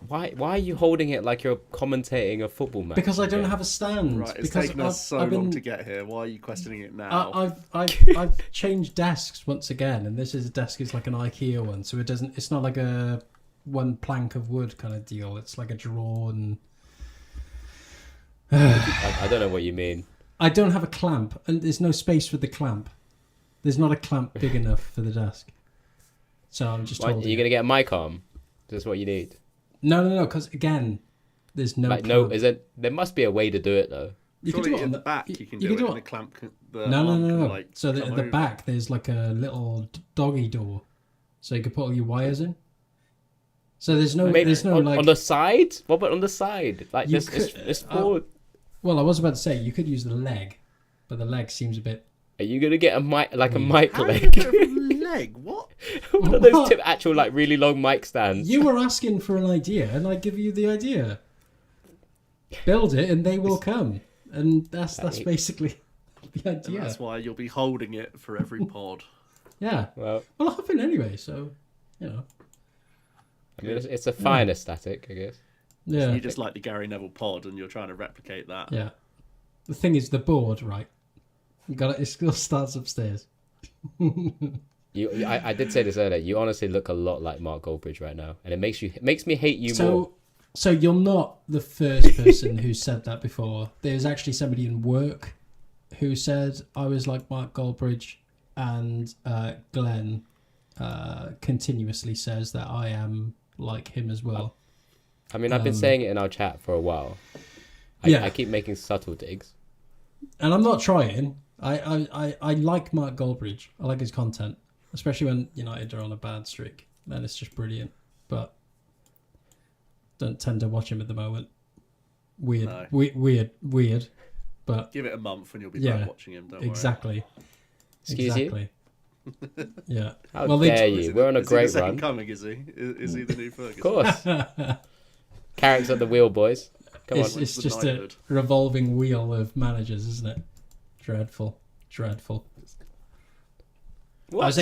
Why are you holding it like you're commentating a football match? Because I don't have a stand. Right, it's because taken us so long to get here. Why are you questioning it now? I've changed desks once again, and this is a desk is like an IKEA one, so it's not like a one plank of wood kind of deal. It's like a drawn. I don't know what you mean. I don't have a clamp, and there's no space for the clamp. There's not a clamp big enough for the desk. So I'm just told. Are you going to get a mic arm? That's what you need. No, because again, there's no. Like, no, there must be a way to do it though. You can do it on the back. You can do it, and the clamp. No. Like, so at the back, there's like a little doggy door, so you can put all your wires in. So there's no, like on the side. What about on the side? Like this, it's forward. Well, I was about to say you could use the leg, but the leg seems a bit. Are you gonna get a mic like a mic How leg? Are you leg? What? One of those actual like really long mic stands. You were asking for an idea, and I give you the idea. Build it, and they will come, and that's basically the idea. And that's why you'll be holding it for every pod. Yeah. Well, I'll hop in anyway, so you know. I mean, it's a fine aesthetic, I guess. Yeah. So you just like the Gary Neville pod, and you're trying to replicate that. Yeah. The thing is, the board, right? It still starts upstairs. I did say this earlier. You honestly look a lot like Mark Goldbridge right now, and it makes me hate you more. So you're not the first person who said that before. There's actually somebody in work who said I was like Mark Goldbridge, and Glenn continuously says that I am like him as well. I mean, I've been saying it in our chat for a while. I keep making subtle digs, and I'm not trying. I like Mark Goldbridge. I like his content, especially when United are on a bad streak. Then it's just brilliant. But don't tend to watch him at the moment. Weird, No. weird. But give it a month and you'll be back watching him. Don't exactly. worry. Excuse you? Yeah. How dare you? We're on a great run. Coming, is he? Is he the new Ferguson? Of course. Carrots at the wheel, boys. Come on. It's just a revolving wheel of managers, isn't it? Dreadful. What? I was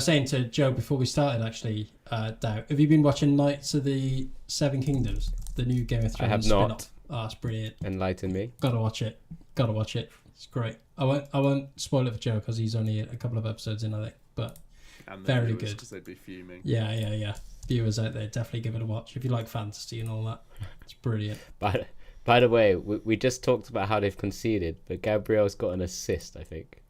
saying to Joe before we started. Actually, Doubt. Have you been watching Knights of the Seven Kingdoms, the new Game of Thrones? I have not. Spin-off? Oh, it's brilliant. Enlighten me. Gotta watch it. It's great. I won't spoil it for Joe because he's only a couple of episodes in, I think. But very good. Because they'd be fuming. Yeah. Viewers out there, definitely give it a watch if you like fantasy and all that. It's brilliant. By the way, we just talked about how they've conceded, but Gabriel's got an assist, I think.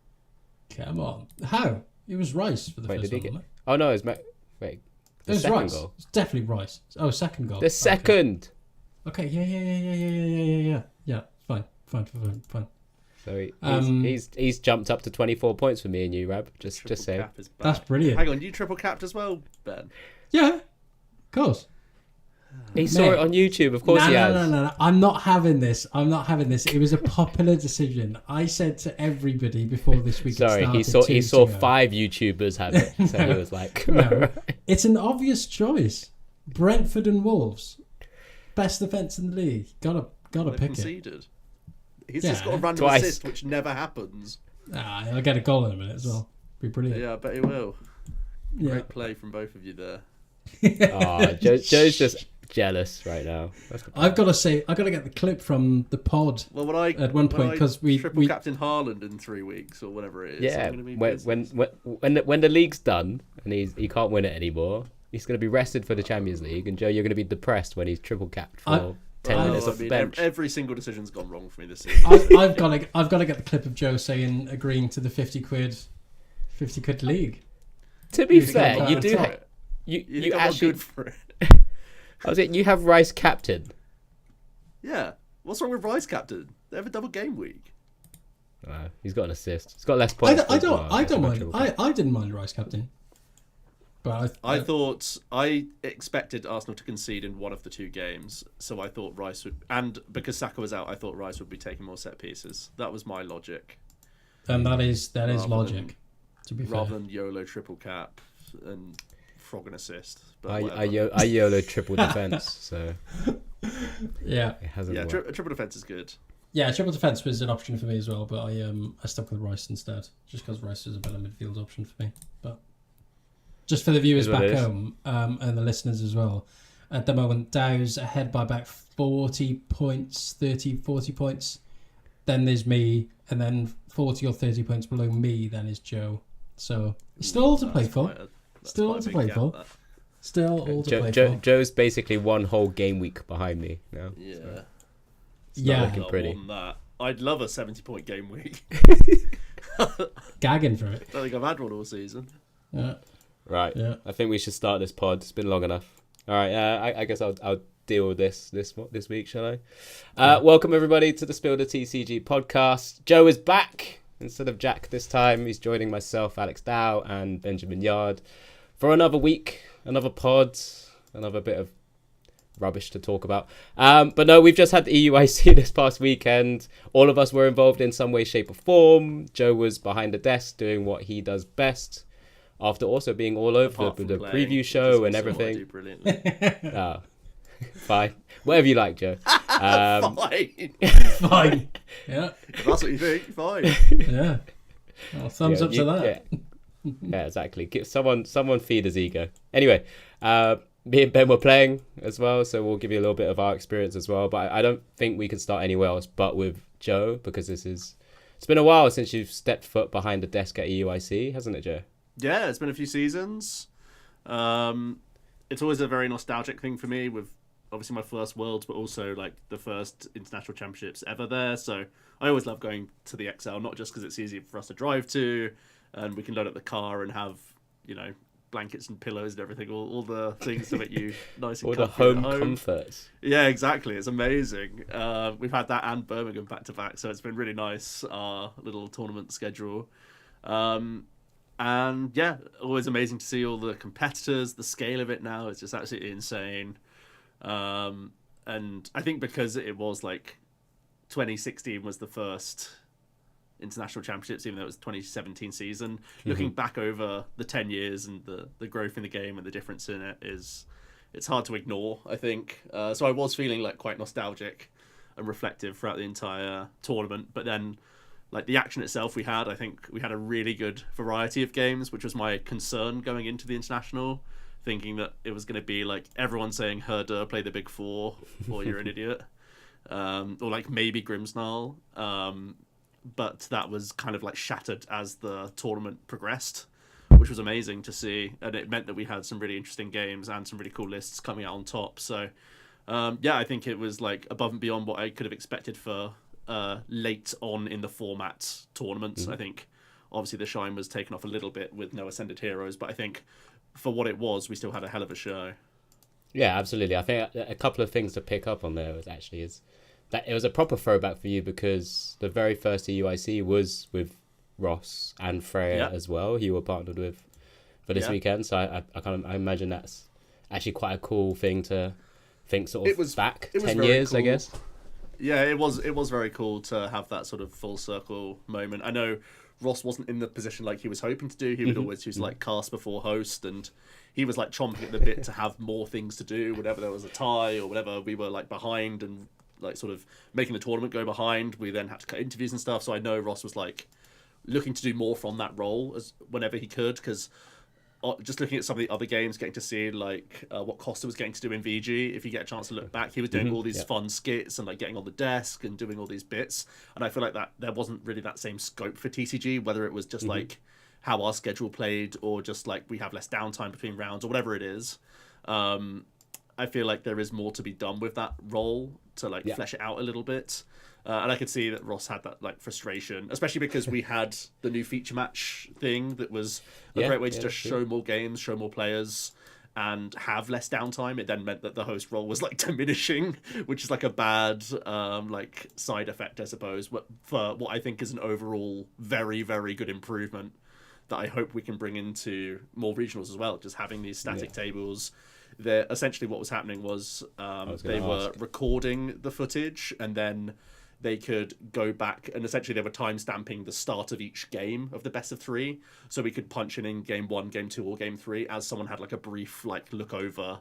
Come on. How? It was Rice for the first one, wasn't it? Oh, no, it was... It was second Rice. goal. It's definitely Rice. Oh, second goal. The second! Okay, yeah. Yeah, fine. So he's jumped up to 24 points for me and you, Rab. Just say. That's brilliant. Hang on, you triple capped as well, Ben? Yeah, of course. He saw it on YouTube, of course he has. No. I'm not having this. It was a popular decision. I said to everybody before this week. Sorry, he saw 5 YouTubers have it, so he was like, no, it's an obvious choice. Brentford and Wolves, best defence in the league. Gotta pick conceded. it. He's just got a random assist, which never happens. I'll get a goal in a minute as well. Be brilliant. Yeah, I bet he will. Yeah. Great play from both of you there. Joe's just jealous right now. I've got to get the clip from the pod. Well, at one point because we triple captain Haaland in 3 weeks or whatever it is. Yeah, when the league's done and he can't win it anymore, he's going to be rested for the Champions League, and Joe, you're going to be depressed when he's triple capped for 10 minutes off the bench. Every single decision's gone wrong for me this season. I've got to get the clip of Joe saying agreeing to the 50 quid league. To be fair, you do. You actually good for it. I was you have Rice captain. Yeah. What's wrong with Rice captain? They have a double game week. He's got an assist. He's got less points. I don't mind. I didn't mind Rice captain. But I expected Arsenal to concede in one of the 2 games, so I thought Rice would, and because Saka was out, I thought Rice would be taking more set pieces. That was my logic. And that is logic. To be fair, rather than YOLO triple cap and frog and assist. But I YOLO triple defense. So yeah, it hasn't worked. Triple defense is good. Yeah, triple defense was an option for me as well, but I stuck with Rice instead, just because Rice was a better midfield option for me. But Just for the viewers Is what back it is. home and the listeners as well. At the moment, Dow's ahead by about 40 points, 30, 40 points. Then there's me, and then 40 or 30 points below me, then is Joe. So, still all to play for. Still all to play for. Still all to play for. Joe's basically one whole game week behind me now. Yeah. So Yeah. looking pretty. More than that. I'd love a 70-point game week. Gagging for it. I don't think I've had one all season. Yeah. Right. Yeah. I think we should start this pod. It's been long enough. All right. I guess I'll deal with this week, shall I? Welcome everybody to the SpilltheTeaCG podcast. Joe is back instead of Jack this time. He's joining myself, Alex Dow, and Benjamin Yard for another week, another pod, another bit of rubbish to talk about. But no, we've just had the EUIC this past weekend. All of us were involved in some way, shape, or form. Joe was behind the desk doing what he does best, after also being all over the preview show and everything. Oh, fine. Whatever you like, Joe. Fine. Fine. Yeah. If that's what you think, fine. Yeah. Well, thumbs up to that. Yeah, exactly. Someone feed his ego. Anyway, me and Ben were playing as well, so we'll give you a little bit of our experience as well. But I don't think we can start anywhere else but with Joe, because it's been a while since you've stepped foot behind the desk at EUIC, hasn't it, Joe? Yeah, it's been a few seasons. It's always a very nostalgic thing for me, with obviously my first Worlds, but also like the first international championships ever there. So I always love going to the XL, not just because it's easy for us to drive to, and we can load up the car and have, blankets and pillows and everything, all the things to make you nice and all the comfy at home comforts. Yeah, exactly. It's amazing. We've had that and Birmingham back to back, so it's been really nice, our little tournament schedule. And yeah, always amazing to see all the competitors. The scale of it now is just absolutely insane. And I think because it was like 2016 was the first international championships, even though it was 2017 season. Looking back over the 10 years and the growth in the game and the difference in it it's hard to ignore, I think. So I was feeling like quite nostalgic and reflective throughout the entire tournament. But then, like the action itself, I think we had a really good variety of games, which was my concern going into the international, thinking that it was going to be like everyone saying Herder, play the big four, or you're an idiot, or like maybe Grimsnarl. But that was kind of like shattered as the tournament progressed, which was amazing to see, and it meant that we had some really interesting games and some really cool lists coming out on top. So I think it was like above and beyond what I could have expected for late on in the format tournaments. I think obviously the shine was taken off a little bit with no Ascended Heroes, but I think for what it was, we still had a hell of a show. Yeah, absolutely. I think a couple of things to pick up on there is that it was a proper throwback for you, because the very first EUIC was with Ross and Freya as well, who you were partnered with for this weekend. So I imagine that's actually quite a cool thing to think sort of it was 10 years, cool. I guess. Yeah, it was very cool to have that sort of full circle moment. I know Ross wasn't in the position like he was hoping to do. He would always use like cast before host, and he was like chomping at the bit to have more things to do whenever there was a tie or whatever we were like behind and like sort of making the tournament go behind. We then had to cut interviews and stuff, so I know Ross was like looking to do more from that role as whenever he could, because just looking at some of the other games, getting to see like what Costa was getting to do in VG, if you get a chance to look back, he was doing all these fun skits and like getting on the desk and doing all these bits, and I feel like that there wasn't really that same scope for TCG, whether it was just like how our schedule played or just like we have less downtime between rounds or whatever it is. I feel like there is more to be done with that role to like flesh it out a little bit. And I could see that Ross had that like frustration, especially because we had the new feature match thing that was a great way to just show more games, show more players, and have less downtime. It then meant that the host role was like diminishing, which is like a bad like side effect, I suppose, for what I think is an overall very, very good improvement that I hope we can bring into more regionals as well. Just having these static tables. Essentially what was happening was they were recording the footage, and then they could go back, and essentially they were time stamping the start of each game of the best of three, so we could punch in game 1, game 2, or game 3 as someone had like a brief like look over,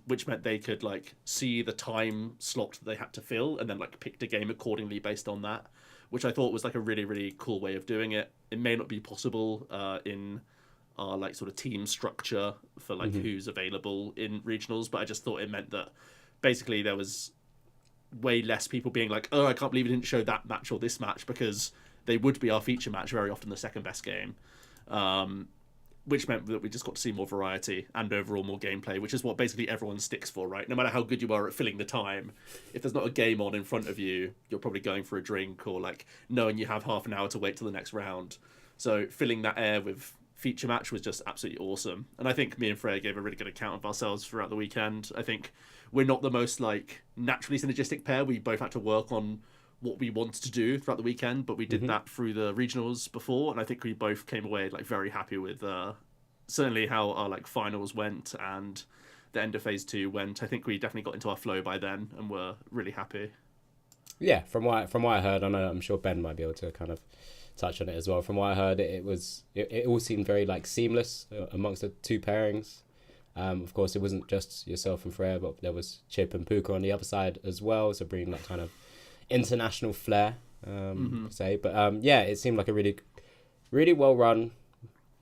which meant they could like see the time slot that they had to fill and then like picked a game accordingly based on that, which I thought was like a really, really cool way of doing it. It may not be possible in our like sort of team structure for like who's available in regionals, but I just thought it meant that basically there was way less people being like, oh, I can't believe you didn't show that match or this match, because they would be our feature match, very often the second best game, which meant that we just got to see more variety and overall more gameplay, which is what basically everyone sticks for, right? No matter how good you are at filling the time, if there's not a game on in front of you, you're probably going for a drink or like knowing you have half an hour to wait till the next round. So filling that air with feature match was just absolutely awesome. And I think me and Freya gave a really good account of ourselves throughout the weekend. I think we're not the most like naturally synergistic pair. We both had to work on what we wanted to do throughout the weekend, but we did that through the regionals before, and I think we both came away like very happy with certainly how our like finals went and the end of phase 2 went. I think we definitely got into our flow by then and were really happy. Yeah, from what I heard, I'm sure Ben might be able to kind of touch on it as well. From what I heard, it all seemed very like seamless amongst the two pairings. Of course, it wasn't just yourself and Freya, but there was Chip and Puka on the other side as well, so bringing that kind of international flair, say. But yeah, it seemed like a really, really well run.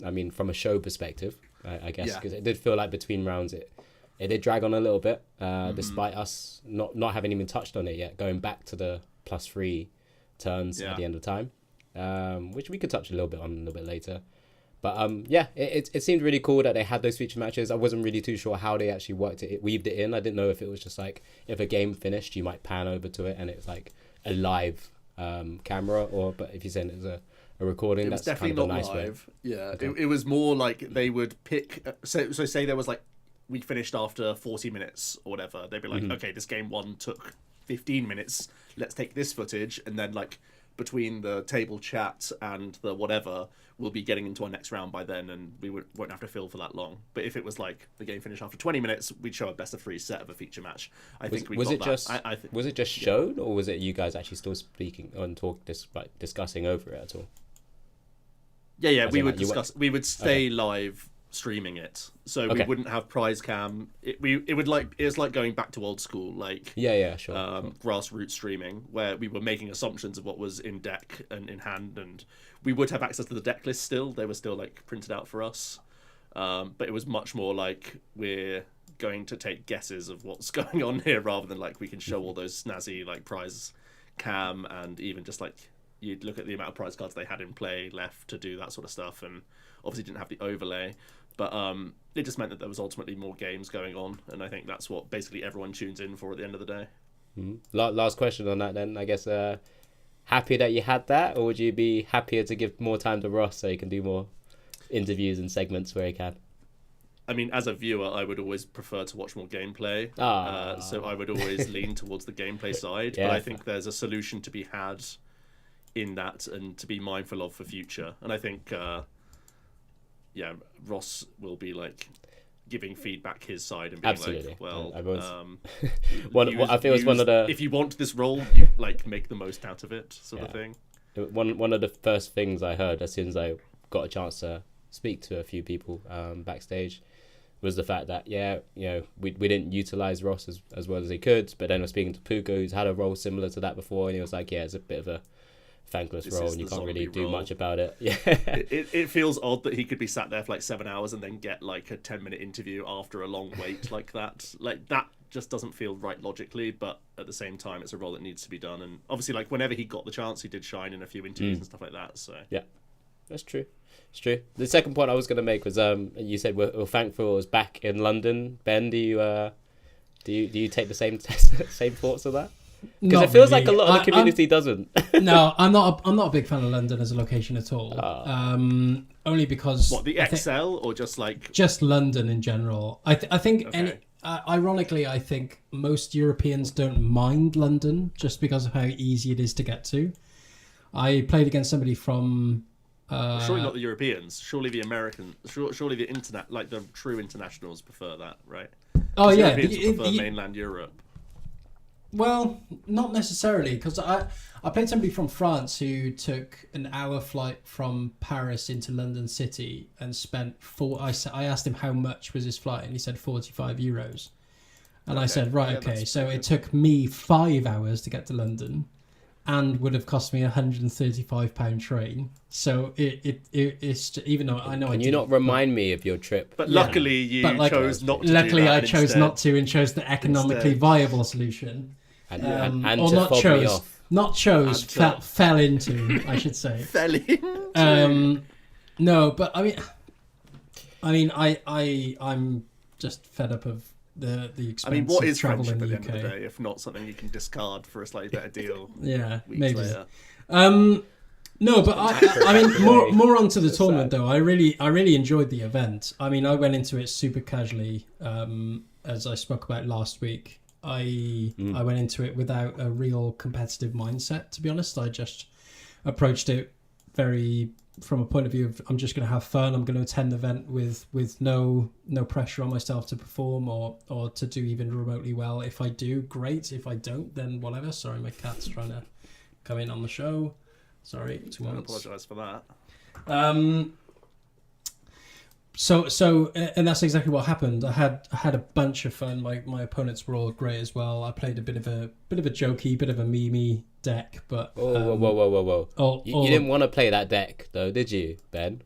I mean, from a show perspective, I guess, because it did feel like between rounds it did drag on a little bit, despite us not having even touched on it yet, going back to the +3 turns at the end of time, which we could touch a little bit on a little bit later. But yeah, it seemed really cool that they had those feature matches. I wasn't really too sure how they actually weaved it in. I didn't know if it was just like, if a game finished, you might pan over to it and it's like a live camera, but if you're saying it's a recording, that's definitely kind of not a nice live. way. Yeah, Okay. it was more like they would pick. So say there was like, we finished after 40 minutes or whatever. They'd be like, okay, this game 1 took 15 minutes. Let's take this footage, and then like between the table chat and the whatever, we'll be getting into our next round by then, and we won't have to fill for that long. But if it was like the game finished after 20 minutes, we'd show a best of 3 set of a feature match. Was it just shown, or was it you guys actually still speaking and discussing over it at all? Yeah, we would discuss. We would stay live streaming it, so we wouldn't have prize cam. It was like going back to old school, like sure. Grassroots streaming, where we were making assumptions of what was in deck and in hand, and we would have access to the deck list still. They were still like printed out for us, but it was much more like we're going to take guesses of what's going on here, rather than like we can show all those snazzy like prize cam, and even just like you'd look at the amount of prize cards they had in play left to do that sort of stuff, and obviously didn't have the overlay, but it just meant that there was ultimately more games going on, and I think that's what basically everyone tunes in for at the end of the day. Last question on that then, I guess. Happy that you had that, or would you be happier to give more time to Ross so he can do more interviews and segments where he can? I mean, as a viewer, I would always prefer to watch more gameplay, so I would always lean towards the gameplay side, but I think there's a solution to be had in that and to be mindful of for future, and I think Ross will be like giving feedback his side and being absolutely. Like, well, I feel it's one of the, if you want this role, you like make the most out of it, sort of thing. One of the first things I heard as soon as I got a chance to speak to a few people backstage was the fact that we didn't utilize Ross as well as he could, but then I was speaking to Puka, who's had a role similar to that before, and he was like, it's a bit of a thankless role and you can't really do much about it. It feels odd that he could be sat there for like 7 hours and then get like a 10-minute interview after a long wait like that. Like that just doesn't feel right logically, but at the same time it's a role that needs to be done, and obviously like whenever he got the chance he did shine in a few interviews and stuff like that. So yeah, that's true. It's true. The second point I was going to make was you said we're thankful it was back in London. Ben, do you take the same thoughts of that? Because it feels like a lot of the community doesn't. No, I'm not a big fan of London as a location at all. Only because the XL or just like just London in general. I think ironically, I think most Europeans don't mind London just because of how easy it is to get to. I played against somebody from. Surely not the Europeans. Surely the Americans. Surely the internet, like the true internationals, prefer that, right? Oh yeah, Europeans prefer mainland Europe. Well, not necessarily, because I played somebody from France who took an hour flight from Paris into London City and spent I asked him how much was his flight, and he said €45. And I said, so it took me 5 hours to get to London, and would have cost me £135 train. So it's even though I know. Can you not remind me of your trip? But luckily you chose not to. Luckily, do that I chose instead. not to and chose the economically viable solution. And or to not fob me chose, off. not chose, fell into, I should say. Fell into. No, but I'm just fed up of the expense what of is travel friendship in at the the end of the UK. day, if not something you can discard for a slightly better deal? Yeah, weeks maybe. Later. No, but I mean, more onto the tournament though. I really enjoyed the event. I mean, I went into it super casually, as I spoke about last week. I went into it without a real competitive mindset. To be honest, I just approached it very from a point of view of I'm just going to have fun. I'm going to attend the event with no pressure on myself to perform or to do even remotely well. If I do, great. If I don't, then whatever. Sorry, my cat's trying to come in on the show. Sorry, I apologise for that. So and that's exactly what happened. I had a bunch of fun. My opponents were all great as well. I played a bit of a jokey, bit of a memey deck, but whoa. You didn't want to play that deck though, did you, Ben?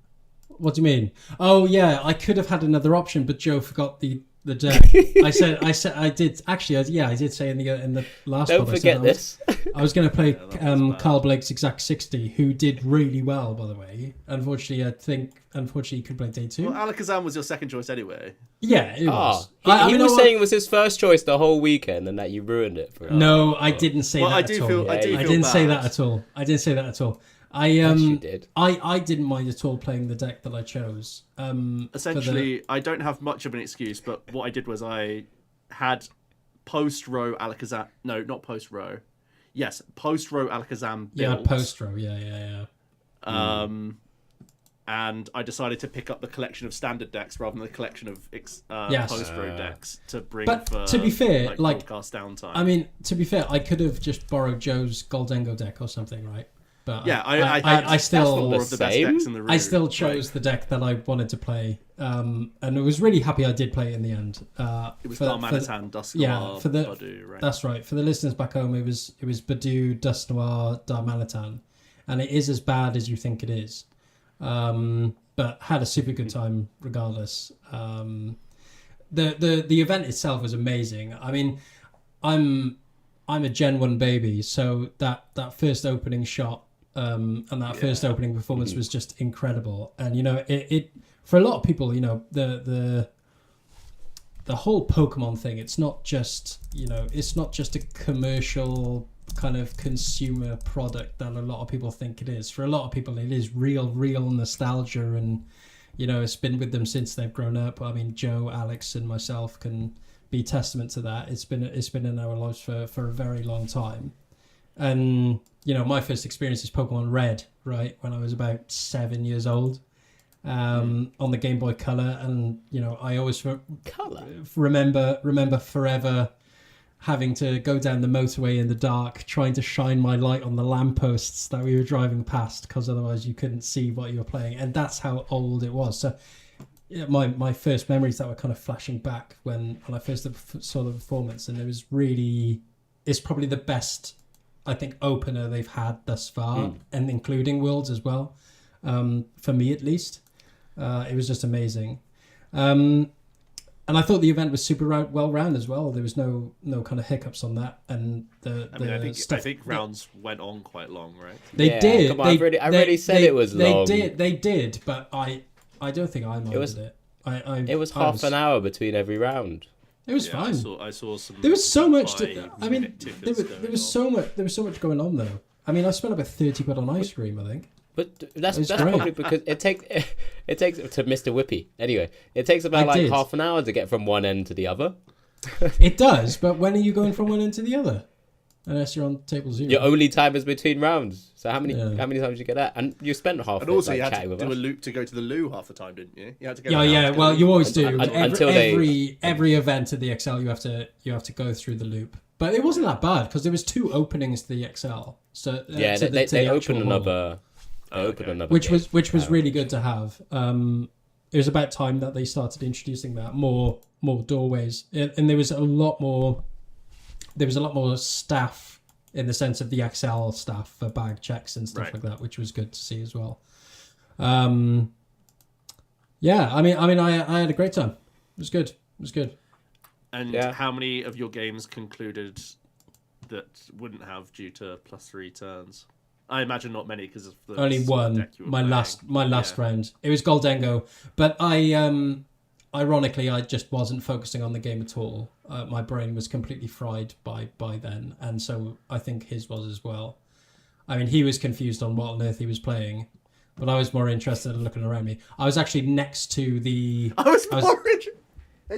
What do you mean? Oh yeah, I could have had another option, but Joe forgot the deck. I did actually. I did say in the last. Don't pod, forget this. I was going to play Carl Blake's Exact 60, who did really well, by the way. Unfortunately, he could play day 2. Well, Alakazam was your second choice anyway. Yeah, it was. He was saying it was his first choice the whole weekend, and that you ruined it for him. No, I didn't say that at all. I didn't say that at all. I didn't say that at all. Yes, you did. I didn't mind at all playing the deck that I chose. Essentially, I don't have much of an excuse, but what I did was I had post-row Alakazam. No, not post-row. Yes, post-row Alakazam built. Yeah, post-row. Yeah. And I decided to pick up the collection of standard decks rather than the collection of post-row decks to bring for, to be fair, broadcast downtime. I mean, to be fair, I could have just borrowed Joe's Goldengo deck or something, right? But yeah, I still more of the best decks in the room. I still chose the deck that I wanted to play, and I was really happy I did play it in the end. It was Darmanitan, Dusk Noir, Badu, right? That's right. For the listeners back home, it was Badu, Dusk Noir, Darmanitan, and it is as bad as you think it is. But had a super good time regardless. The event itself was amazing. I mean, I'm a Gen 1 baby, so that first opening shot and that first opening performance was just incredible. And it for a lot of people, the whole Pokemon thing, it's not just a commercial kind of consumer product that a lot of people think it is. For a lot of people, it is real nostalgia, and it's been with them since they've grown up. I mean, Joe, Alex, and myself can be testament to that. It's been in our lives for a very long time. And my first experience is Pokemon Red, right, when I was about 7 years old, on the Game Boy Color. And I always remember forever having to go down the motorway in the dark, trying to shine my light on the lampposts that we were driving past, because otherwise you couldn't see what you were playing. And that's how old it was. So my first memories that were kind of flashing back when I first saw the performance, and it's probably the best, I think, opener they've had thus far, and including Worlds as well, for me at least. It was just amazing. And I thought the event was super well-rounded as well. There was no kind of hiccups on that, and I think rounds went on quite long, right? They did. Come on, I already said it was long. They did, but I don't think I minded it. It was half an hour between every round. It was fine. I saw some. There was so much. There was so much going on though. I mean, I spent about £30 on ice cream, I think. But that's probably because it takes to Mr. Whippy. Anyway, it takes about half an hour to get from one end to the other. It does, but when are you going from one end to the other? Unless you're on table 0. Your only time is between rounds. So how many times did you get that? And you spent half. And also, you had to do a loop to go to the loo half the time, didn't you? You had to go. Yeah. Well, you always do. Until every event at the XL, you have to go through the loop. But it wasn't that bad because there was 2 openings to the XL. So they opened another. Which was really good to have. It was about time that they started introducing that more doorways, and there was a lot more staff in the sense of the Excel stuff for bag checks and stuff Right. like that, which was good to see as well. Yeah, I had a great time. It was good. And Yeah. how many of your games concluded that wouldn't have due to +3 turns? I imagine not many because of the Only sort of one. deck you were My playing. last round. It was Goldengo, but ironically, I just wasn't focusing on the game at all. My brain was completely fried by then, and so I think his was as well. I mean, he was confused on what on earth he was playing, but I was more interested in looking around me. I was actually next to the. I was more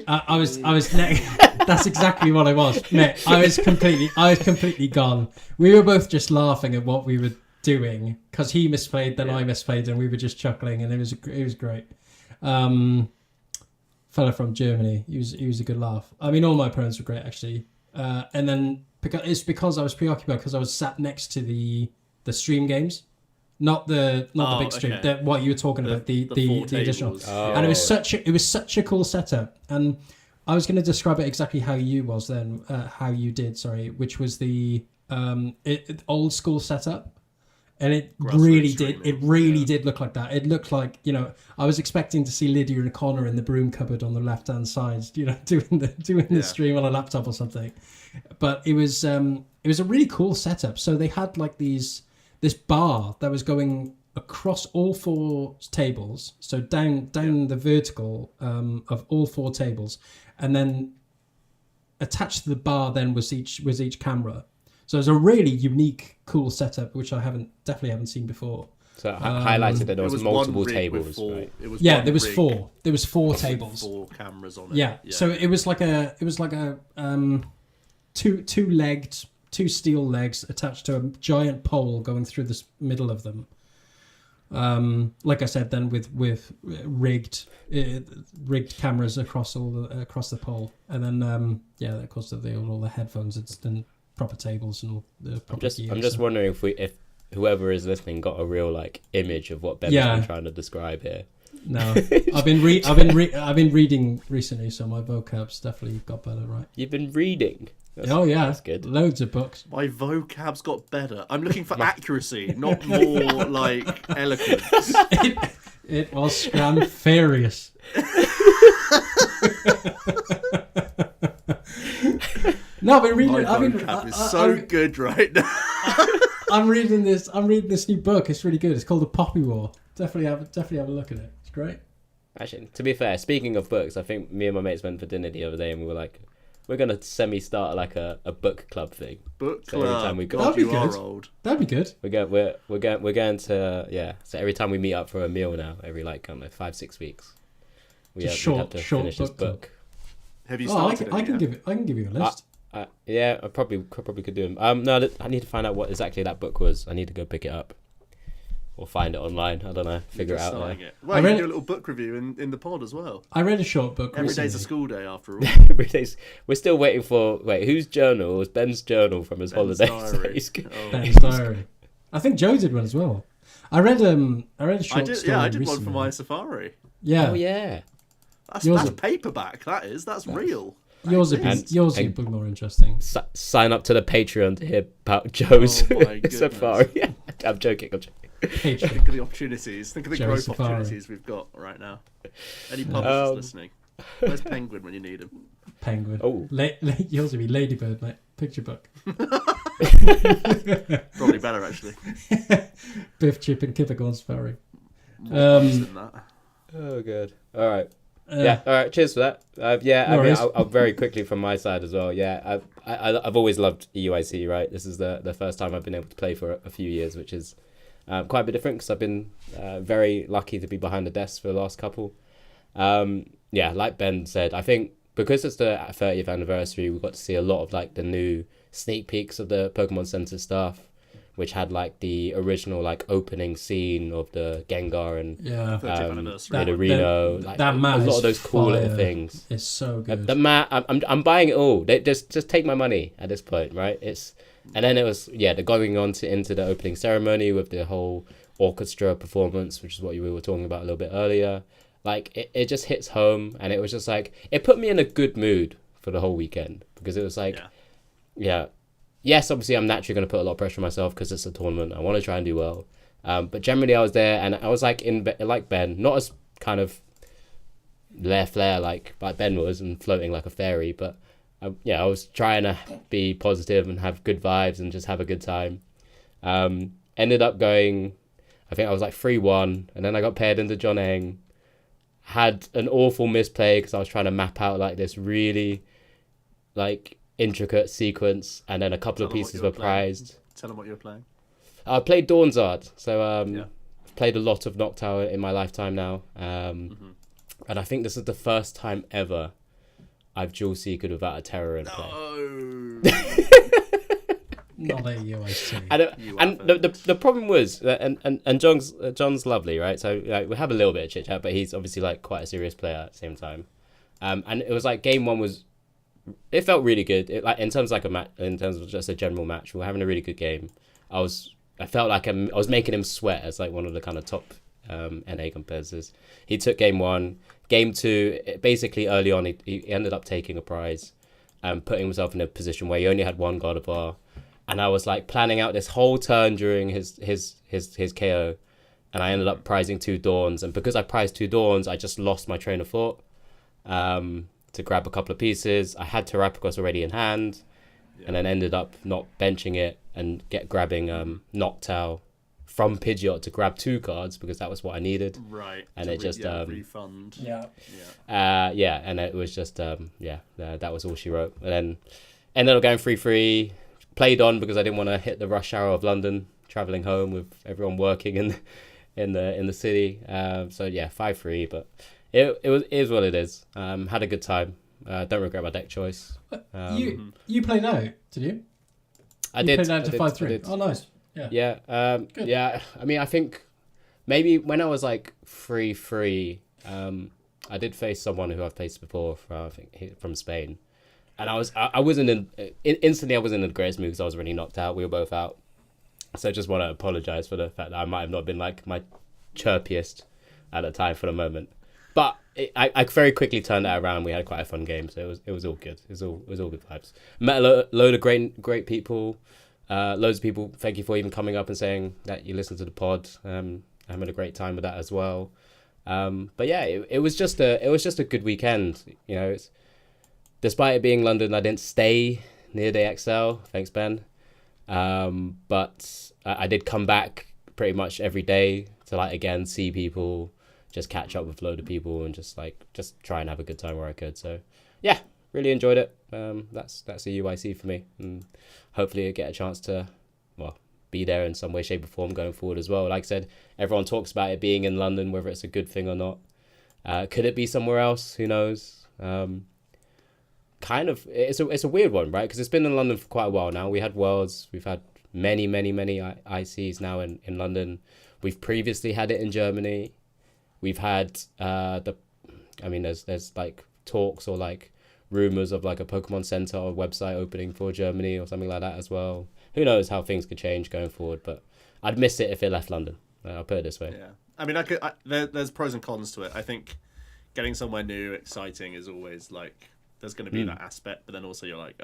I was next. That's exactly what I was, mate. I was completely gone. We were both just laughing at what we were doing because he misplayed, then I misplayed, and we were just chuckling, and it was great. Fella from Germany, he was a good laugh. I mean, all my opponents were great actually, and then because I was preoccupied because I was sat next to the stream games, not the big stream. okay. What you were talking about, the four additional. tables. Oh. And it was such a cool setup. And I was going to describe it exactly how you did, which was the old school setup. And it Grassroots really did look like that. It looked like, I was expecting to see Lydia and Connor in the broom cupboard on the left hand side, doing the stream on a laptop or something. But it was a really cool setup. So they had like this bar that was going across all 4 tables, so down the vertical of all 4 tables, and then attached to the bar then was each camera. So it was a really unique, cool setup, which I definitely haven't seen before. So highlighted that there was multiple one rig with tables, four- right? There was There was rig 4. There was 4 with tables. 4 cameras on it. Yeah. So it was like a two-legged, 2 steel legs attached to a giant pole going through the middle of them. Like I said, then with rigged cameras across the pole, and then of course they all the headphones and proper tables and all the proper gear. I'm just wondering if whoever is listening got a real image of what Ben's been trying to describe here. No, I've been reading recently, so my vocab's definitely got better. Right? You've been reading. That's good. Loads of books. My vocab's got better. I'm looking for accuracy, not more eloquence. It was scramfarious. No, I've been reading. My vocab is so good right now. I'm reading this new book. It's really good. It's called The Poppy War. Definitely have a look at it. It's great. Actually, to be fair, speaking of books, I think me and my mates went for dinner the other day, and we were like, we're gonna semi-start a book club thing. Book So every club. time we go- God, That'd be you are good. old. That'd be good. We're going to So every time we meet up for a meal now, every 5-6 weeks, we Just have to short finish this book club. book. Have you I started can it? give you a list. Yeah, I probably could do them. No, I need to find out what exactly that book was. I need to go pick it up or find it online. I don't know. Figure it out there. Well, you can do a little book review in the pod as well. I read a short book Every recently. day's a school day after all. Every day's, we're still waiting for whose journal? It was Ben's journal from his Ben's holidays. diary. He's- Ben's diary. I think Joe did one as well. I read a short story. I did one recently. for my Safari. Yeah. Oh yeah. That's Yours paperback. That's real. Yours would be more interesting. Sign up to the Patreon to hear about Joe's Oh my goodness. Safari. I'm joking. Patreon. Think of the opportunities. Think of the Joe growth Safari. opportunities we've got right now. Any publishers listening? Where's Penguin when you need him? Penguin. Oh. Yours would be Ladybird, mate. Picture book. Probably better actually. Biff, Chip, and Kipper go on safari. More than that. Oh good. All right. All right. Cheers for that. I'll very quickly from my side as well. Yeah, I've always loved EUIC. Right, this is the first time I've been able to play for a few years, which is quite a bit different because I've been very lucky to be behind the desk for the last couple. Like Ben said, I think because it's the 30th anniversary, we got to see a lot of the new sneak peeks of the Pokemon Center stuff, which had the original opening scene of the Gengar and 30th anniversary. Nidorino, that mat a lot is of those cool little fire. things. It's so good. The mat, I'm buying it all. They just take my money at this point, right? And then it was the going on into the opening ceremony with the whole orchestra performance, which is what we were talking about a little bit earlier. It just hits home, and it was just it put me in a good mood for the whole weekend because it was yes, obviously I'm naturally going to put a lot of pressure on myself because it's a tournament. I want to try and do well. But generally I was there and I was like like Ben, not as kind of flair like Ben was and floating like a fairy, but I was trying to be positive and have good vibes and just have a good time. Ended up going, I think I was like 3-1, and then I got paired into John Eng. Had an awful misplay because I was trying to map out like this really like intricate sequence, and then a couple of pieces were prized. Tell them what you were playing. I played Dawnzard, so played a lot of Noctowl in my lifetime now, and I think this is the first time ever I've dual seeked without a terror in play. Not a UIC. And the problem was that, and John's lovely, right? So like, we have a little bit of chit chat, but he's obviously like quite a serious player at the same time. And it was like game one it felt really good. Like in terms of like a match, in terms of just a general match, we were having a really good game. I felt like I was making him sweat as like one of the kind of top NA competitors. He took game one. Game two, basically early on, he ended up taking a prize, putting himself in a position where he only had one Gardevoir. And I was like planning out this whole turn during his KO, and I ended up prizing 2 Dawns. And because I prized 2 Dawns, I just lost my train of thought to grab a couple of pieces. I had Terrapagos already in hand, and then ended up not benching it and grabbing Noctowl from Pidgeot to grab 2 cards because that was what I needed. Right. And it just refund. Yeah. And it was just that was all she wrote. And then ended up going 3-3. Played on because I didn't want to hit the rush hour of London, traveling home with everyone working in the city. 5-3, but it is what it is. Had a good time. Don't regret my deck choice. You played out, did you? I did. Played out to 5-3. Oh, nice. Yeah. Yeah. I mean, I think maybe when I was like 3-3, I did face someone who I've faced before from Spain. And I wasn't instantly I wasn't in the greatest mood because I was already knocked out. We were both out. So I just want to apologise for the fact that I might have not been like my chirpiest at the time for the moment. But I very quickly turned that around. We had quite a fun game, so it was all good. It was all good vibes. Met a load of great people. Loads of people. Thank you for even coming up and saying that you listened to the pod. I'm having a great time with that as well. But yeah, it was just a good weekend. You know, despite it being London, I didn't stay near the XL. Thanks, Ben. But I did come back pretty much every day to like again see people, just catch up with a load of people, and just try and have a good time where I could. So yeah, really enjoyed it. That's a UIC for me, and hopefully I get a chance to be there in some way, shape, or form going forward as well. Like I said, everyone talks about it being in London, whether it's a good thing or not. Could it be somewhere else? Who knows? Kind of, it's a weird one, right? Because it's been in London for quite a while now. We had Worlds, we've had many ICs now in London. We've previously had it in Germany. We've had there's like talks or like rumors of like a Pokemon Center or website opening for Germany or something like that as well. Who knows how things could change going forward? But I'd miss it if it left London. I'll put it this way. Yeah, I mean, there's pros and cons to it. I think getting somewhere new, exciting is always like. There's going to be that aspect, but then also you're like,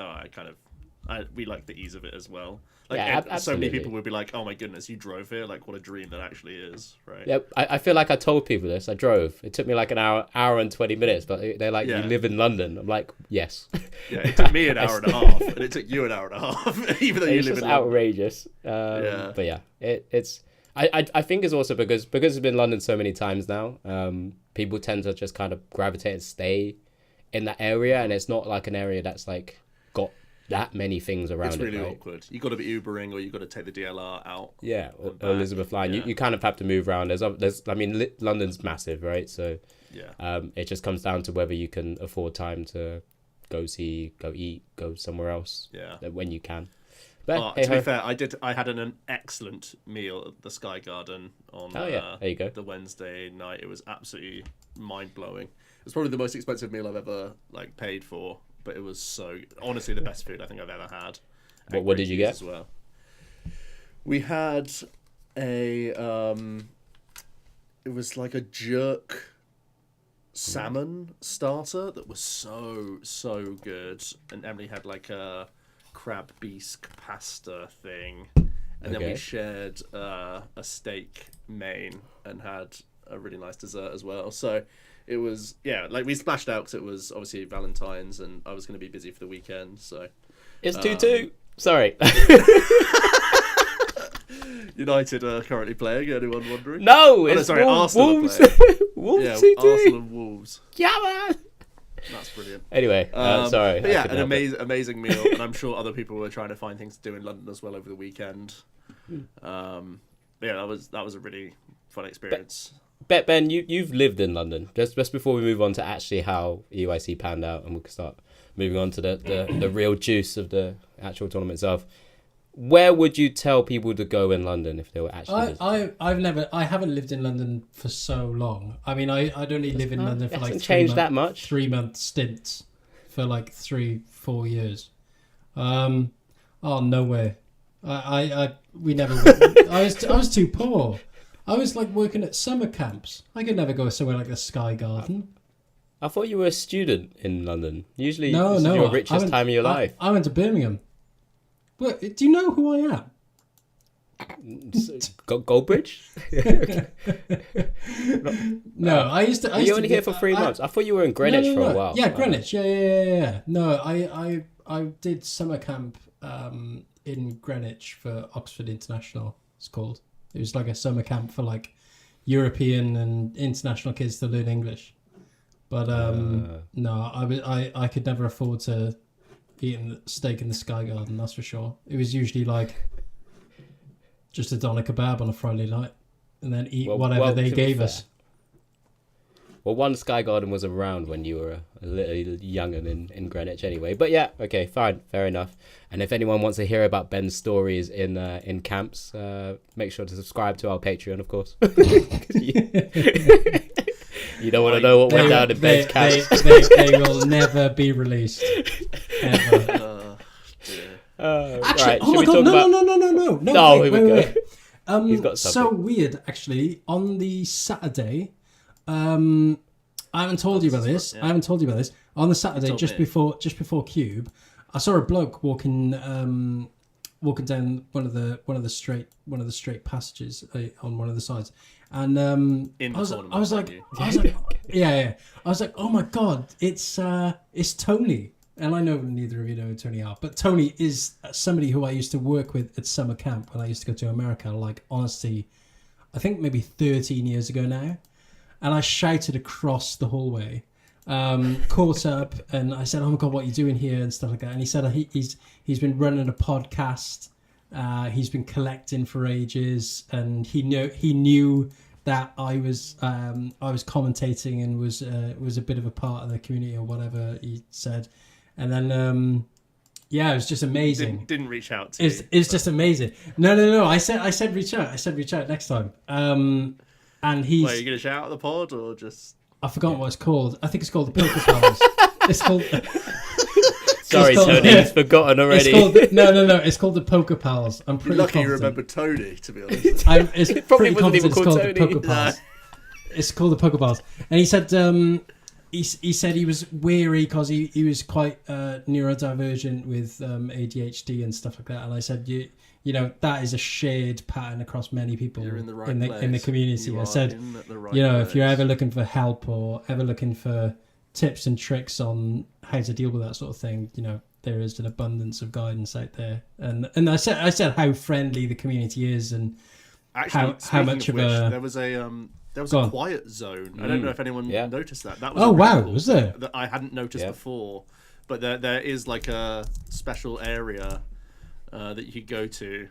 we like the ease of it as well. Like, so many people would be like, oh my goodness, you drove here? Like, what a dream that actually is, right? Yeah, I feel like I told people this. I drove. It took me like an hour and 20 minutes, but they're like, you live in London. I'm like, yes. Yeah, it took me an hour and a half, and it took you an hour and a half, even though you live in London. Outrageous. But yeah, it's. I think it's also because it's been London so many times now. People tend to just kind of gravitate and stay in that area, and it's not like an area that's like got that many things around. It's really right? awkward. You got to be Ubering, or you got to take the DLR out. Yeah, or Elizabeth Line. You kind of have to move around. London's massive, right? So it just comes down to whether you can afford time to go see, go eat, go somewhere else. Yeah, when you can. But to be fair, I had an excellent meal at the Sky Garden on there you go. The Wednesday night. It was absolutely mind blowing. It's probably the most expensive meal I've ever paid for, but it was honestly the best food I think I've ever had. What did you get? As well. We had a it was like a jerk salmon starter that was so good, and Emily had like a crab bisque pasta thing, and then we shared a steak main and had a really nice dessert as well. So it was, like we splashed out because it was obviously Valentine's and I was going to be busy for the weekend. So it's 2-2. Sorry. United are currently playing. Anyone wondering? No, it's Arsenal Wolves. Wolves. Yeah, 2-2. Arsenal and Wolves. Yeah, man. That's brilliant. Anyway, sorry. But an amazing meal, and I'm sure other people were trying to find things to do in London as well over the weekend. That was a really fun experience. Ben, you've lived in London. Just before we move on to actually how EUIC panned out, and we can start moving on to the real juice of the actual tournament itself. Where would you tell people to go in London if they were actually? I haven't lived in London for so long. I mean, I'd only live in London for like that much. 3-month stints for like 3-4 years. Oh no way. We never. I was too poor. I was like working at summer camps. I could never go somewhere like the Sky Garden. I thought you were a student in London. Usually, no, this is your richest time of your life. I went to Birmingham. Look, do you know who I am? Goldbridge? No, I used to. You only here for 3 months. I thought you were in Greenwich for a while. Yeah, Greenwich. Yeah. No, I did summer camp in Greenwich for Oxford International. It's called. It was like a summer camp for like European and international kids to learn English. But no, I could never afford to eating steak in the Sky Garden, that's for sure. It was usually like just a doner kebab on a Friday night and then eat whatever they gave us. Well, one Sky Garden was around when you were a little younger in Greenwich anyway. But yeah, okay, fine, fair enough. And if anyone wants to hear about Ben's stories in camps, make sure to subscribe to our Patreon, of course. You don't want to know what went down in Ben's camps. They will never be released. Ever. Actually, right, oh my god, no, wait. He's got something. So weird, actually. On the Saturday, I haven't told you about this. Yeah. On the Saturday, just before Cube, I saw a bloke walking down one of the straight passages on one of the sides, and I was like, yeah. I was like, oh my god, it's Tony. And I know neither of you know who Tony are, but Tony is somebody who I used to work with at summer camp when I used to go to America, like, honestly, I think maybe 13 years ago now. And I shouted across the hallway, caught up, and I said, oh my God, what are you doing here? And stuff like that. And he said he's been running a podcast. He's been collecting for ages, and he knew that I was commentating and was a bit of a part of the community or whatever he said. And then it was just amazing. Didn't reach out to you. It's just amazing. No. I said reach out. I said reach out next time. And he's. Wait, are you gonna shout out the pod or just? I forgot what it's called. I think it's called the Pokémon. It's called. Sorry, Tony, he's forgotten already. It's called the Pokepals. I'm pretty lucky confident. you remember Tony, to be honest. It probably wasn't even called Tony. It's called the Pokepals. And he said he said he was weary because he was quite neurodivergent with ADHD and stuff like that. And I said, you know, that is a shared pattern across many people in the right in the community. I said, if you're ever looking for help or ever looking for tips and tricks on how to deal with that sort of thing, you know, there is an abundance of guidance out there. And I said how friendly the community is, and actually, how much of a there was a quiet zone. I don't know if anyone noticed that. That was cool was there? That I hadn't noticed before, but there is like a special area that you could go to.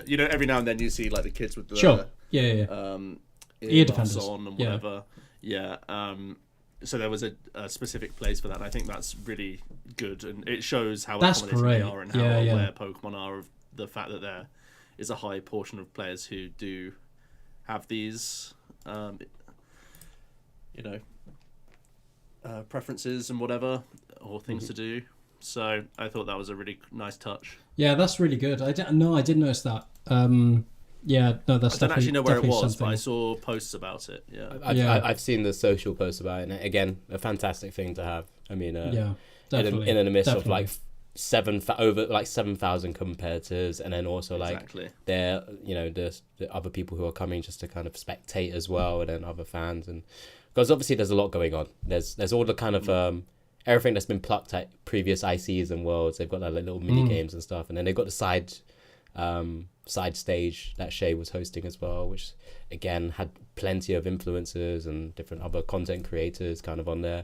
You know, every now and then you see like the kids with the ear defenders on and whatever. So there was a specific place for that, and I think that's really good, and it shows how accommodating they are and how aware Pokemon are of the fact that there is a high portion of players who do have these preferences and whatever, or things to do. So I thought that was a really nice touch. Yeah, that's really good. I didn't notice that. That's I don't actually know where it was, something. but I saw posts about it. I've seen the social posts about it, and again, a fantastic thing to have. I mean, definitely, in the midst definitely. of like over like 7,000 competitors, and then also like Exactly. there, the other people who are coming just to kind of spectate as well, and then other fans, and because obviously there's a lot going on. There's all the kind of everything that's been plucked at previous ICs and worlds. They've got like little mini games and stuff, and then they've got the side stage that Shay was hosting as well, which again had plenty of influencers and different other content creators kind of on there,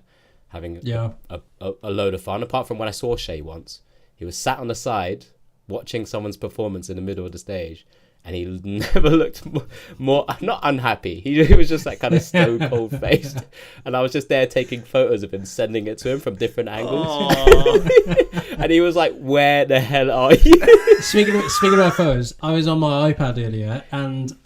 having a load of fun. Apart from when I saw Shay once, he was sat on the side watching someone's performance in the middle of the stage, and he never looked more not unhappy. He was just like kind of stone cold faced, and I was just there taking photos of him, sending it to him from different angles. And he was like, "Where the hell are you?" Speaking about photos, I was on my iPad earlier, and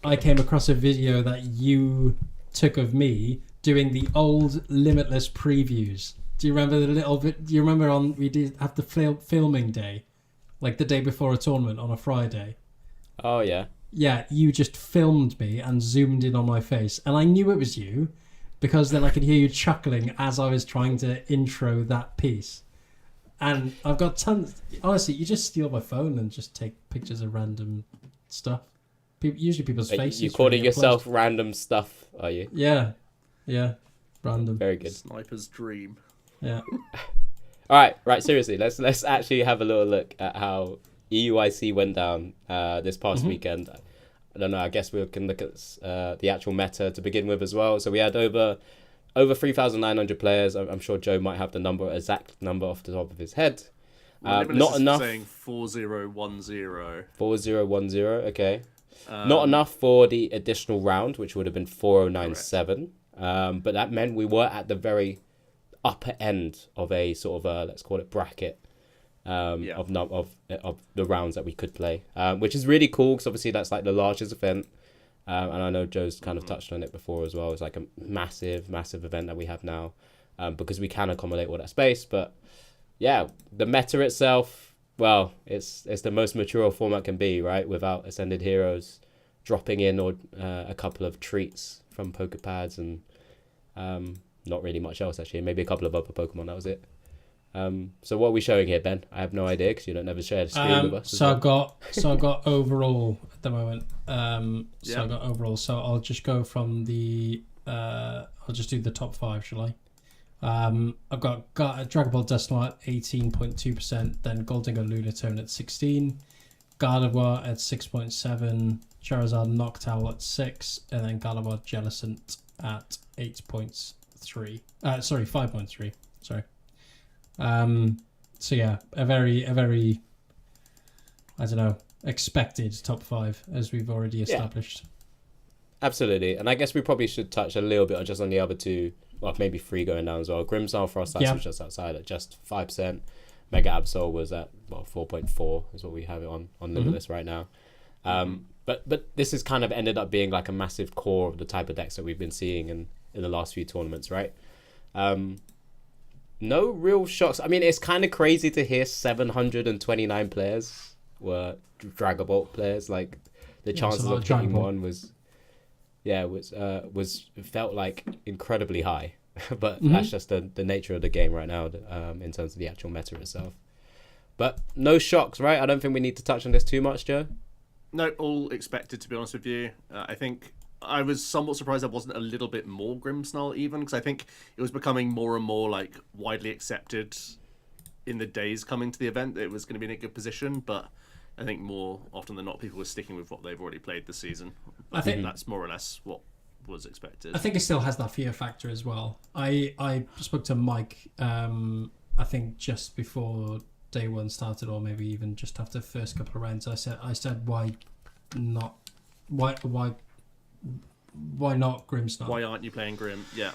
I came across a video that you took of me doing the old Limitless previews. Do you remember the little bit? Do you remember we did have the filming day, like the day before a tournament on a Friday? Oh yeah. Yeah, you just filmed me and zoomed in on my face, and I knew it was you because then I could hear you chuckling as I was trying to intro that piece. And I've got tons. Honestly, you just steal my phone and just take pictures of random stuff. Usually people's faces. You calling yourself random stuff, are you? Yeah, random. Very good. Sniper's dream. Yeah. All right. Seriously, let's actually have a little look at how EUIC went down this past weekend. I don't know. I guess we can look at the actual meta to begin with as well. So we had over 3,900 players. I'm sure Joe might have the exact number off the top of his head. Not enough. Saying 4010. 4010. Okay. Not enough for the additional round, which would have been 4097. But that meant we were at the very upper end of a sort of let's call it bracket. Of the rounds that we could play, which is really cool because obviously that's like the largest event, and I know Joe's kind of touched on it before as well. It's like a massive event that we have now, because we can accommodate all that space. But yeah, the meta itself, well, it's the most mature format can be, right? Without Ascended Heroes dropping in or a couple of treats from Pokepads and not really much else actually. Maybe a couple of other Pokemon. That was it. So what are we showing here, Ben? I have no idea because you don't never share the screen with us. So I've got overall at the moment. I've got overall. So I'll just go from the. I'll just do the top 5, shall I? I've got Dragon Ball Destiny at 18.2%, then Goldingo Lunatone at 16, Gardevoir at 6.7, Charizard Noctowl at 6, and then Gardevoir Jellicent at 8.3. 5.3. Sorry. So yeah, a very I don't know, expected top 5 as we've already established. Absolutely, and I guess we probably should touch a little bit just on the other 2, well maybe 3 going down as well. Grimmsnarl Frost Ice was just outside at just 5%. Mega Absol was at 4.4 is what we have it on Limitless right now. But this has kind of ended up being like a massive core of the type of decks that we've been seeing in the last few tournaments, right? No real shocks. I mean, it's kind of crazy to hear 729 players were Dragon Ball players. Like the chances of getting one was felt like incredibly high. But that's just the nature of the game right now, in terms of the actual meta itself. But no shocks, right? I don't think we need to touch on this too much, Joe. No, all expected, to be honest with you. I think I was somewhat surprised there wasn't a little bit more Grimmsnarl even, because I think it was becoming more and more like widely accepted in the days coming to the event that it was going to be in a good position, but I think more often than not people were sticking with what they've already played this season. I think that's more or less what was expected. I think it still has that fear factor as well. I spoke to Mike, I think just before day 1 started, or maybe even just after the first couple of rounds. I said why not Grimmsnarl? Why aren't you playing Grim? Yeah.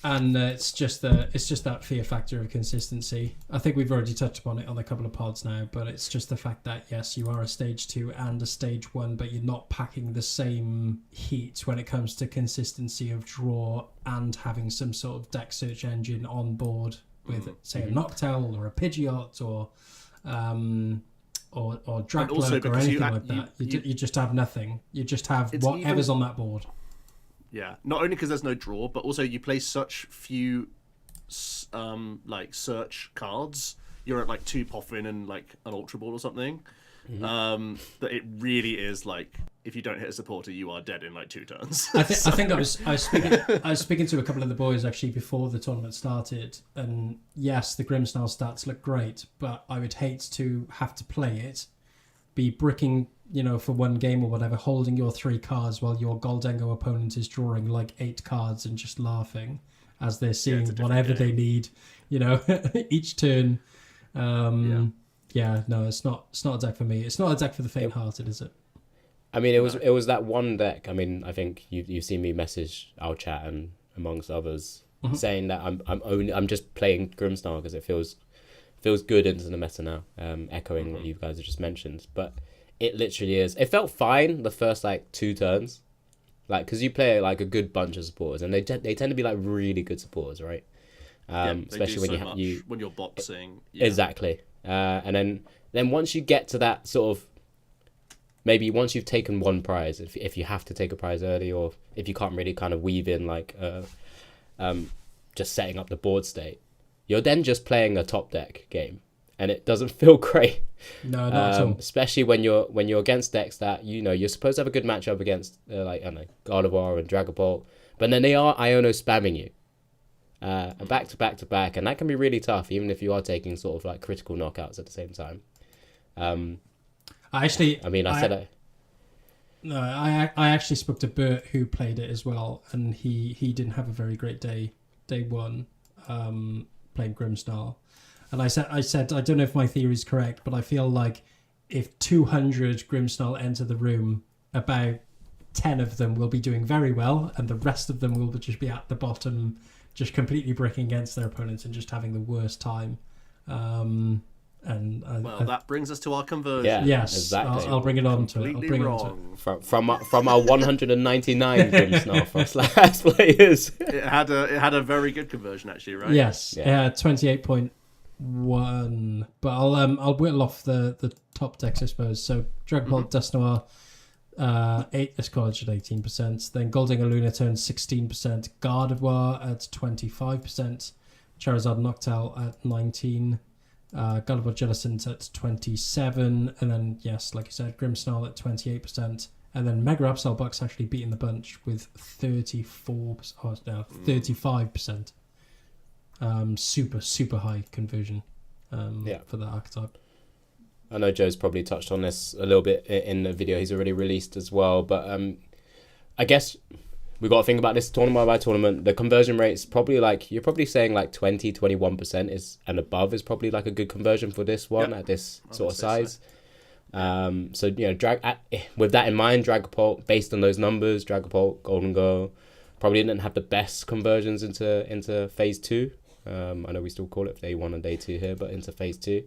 And it's just that fear factor of consistency. I think we've already touched upon it on a couple of pods now, but it's just the fact that yes, you are a stage 2 and a stage 1, but you're not packing the same heat when it comes to consistency of draw and having some sort of deck search engine on board with say a Noctowl or a Pidgeot or Dracloak or anything like that. You just have nothing. You just have whatever's on that board. Yeah, not only because there's no draw, but also you play such few like search cards, you're at like 2 Poffin and like an Ultra Ball or something. That it really is like, if you don't hit a supporter, you are dead in like 2 turns. I think I was speaking to a couple of the boys actually before the tournament started, and yes, the Grimsnarl stats look great, but I would hate to have to play it, be bricking, for one game or whatever, holding your 3 cards while your Goldengo opponent is drawing like 8 cards and just laughing as they're seeing whatever they need, each turn. Yeah, no, it's not a deck for me. It's not a deck for the faint-hearted, is it? I mean, it was that one deck. I mean, I think you've seen me message our chat and amongst others saying that I'm just playing Grimsnarl because it feels good into the meta now. Echoing what you guys have just mentioned, but it literally is. It felt fine the first like 2 turns, like because you play like a good bunch of supporters, and they tend to be like really good supporters, right? Especially when you're boxing. Exactly. And then once you get to that sort of, maybe once you've taken one prize, if you have to take a prize early, or if you can't really kind of weave in like just setting up the board state, you're then just playing a top deck game, and it doesn't feel great. No, not at all. Especially when you're against decks that you're supposed to have a good matchup against, like I don't know, Gardevoir and Dragapult, but then they are Iono spamming you. Back to back to back, and that can be really tough, even if you are taking sort of like critical knockouts at the same time. I actually spoke to Bert, who played it as well, and he didn't have a very great day one, playing Grimsnarl. And I said I don't know if my theory is correct, but I feel like if 200 Grimsnarl enter the room, about 10 of them will be doing very well, and the rest of them will just be at the bottom, just completely bricking against their opponents and just having the worst time. That brings us to our conversion. Yeah, yes, exactly. I'll bring it on to Completely it. I'll bring wrong. it on to it. From our 199 Grimsnarl from last players. It had a very good conversion actually, right? Yes, yeah, 28.1. But I'll whittle off the top decks, I suppose. So Dragapult, Dusknoir, 8 College at 18%. Then Golding Lunatone 16%. Gardevoir at 25%. Charizard Noctowl at 19%. Gardevoir Jellicent at 27%. And then, yes, like you said, Grimsnarl at 28%. And then Mega Upsell Bucks actually beating the bunch with 35%. Super high conversion for that archetype. I know Joe's probably touched on this a little bit in the video he's already released as well, but I guess we've got to think about this tournament by tournament. The conversion rate's probably like, you're probably saying like 21% is and above is probably like a good conversion for this one at this sort of size. So with that in mind, Dragapult, based on those numbers, Dragapult, Golden Go, probably didn't have the best conversions into phase 2. I know we still call it day 1 and day 2 here, but into phase 2.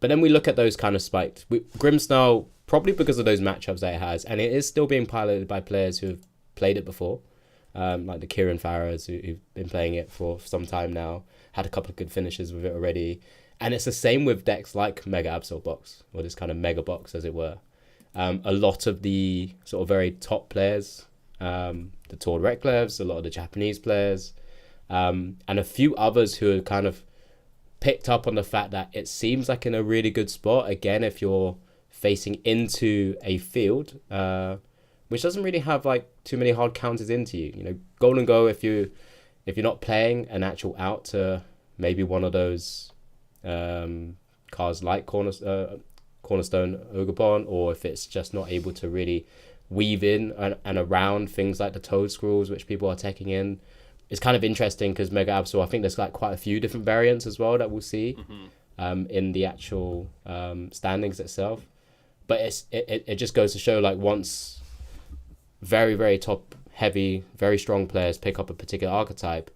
But then we look at those kind of spiked. Grimsnarl, probably because of those matchups that it has, and it is still being piloted by players who have played it before, like the Kieran Farrers, who've been playing it for some time now, had a couple of good finishes with it already. And it's the same with decks like Mega Absol Box, or this kind of Mega Box, as it were. A lot of the sort of very top players, the Tord Reklevs, a lot of the Japanese players, and a few others who are kind of picked up on the fact that it seems like in a really good spot, again, if you're facing into a field which doesn't really have like too many hard counters into you. Golden Go, if you're not playing an actual out to maybe one of those cards like Cornerstone Ogre, or if it's just not able to really weave in and around things like the Toad Scrolls, which people are taking in. It's kind of interesting because Mega Absol, I think there's like quite a few different variants as well that we'll see in the actual standings itself. But it just goes to show, like, once very, very top heavy, very strong players pick up a particular archetype,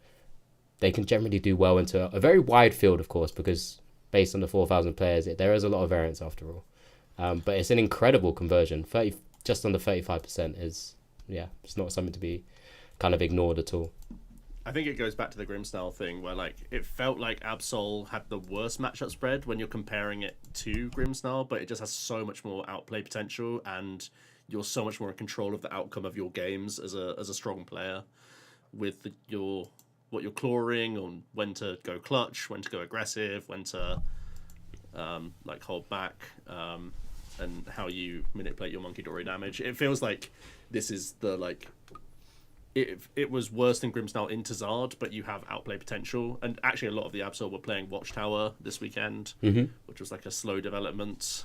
they can generally do well into a very wide field, of course, because based on the 4,000 players, there is a lot of variance after all. But it's an incredible conversion. Just under 35% is, it's not something to be kind of ignored at all. I think it goes back to the Grimsnarl thing, where like it felt like Absol had the worst matchup spread when you're comparing it to Grimsnarl, but it just has so much more outplay potential, and you're so much more in control of the outcome of your games as a strong player with your what you're clawing, on when to go clutch, when to go aggressive, when to like hold back, and how you manipulate your Monkey Dory damage. It feels like this is the like. It was worse than Grimsnarl into Zard, but you have outplay potential. And actually, a lot of the Absol were playing Watchtower this weekend, which was like a slow development,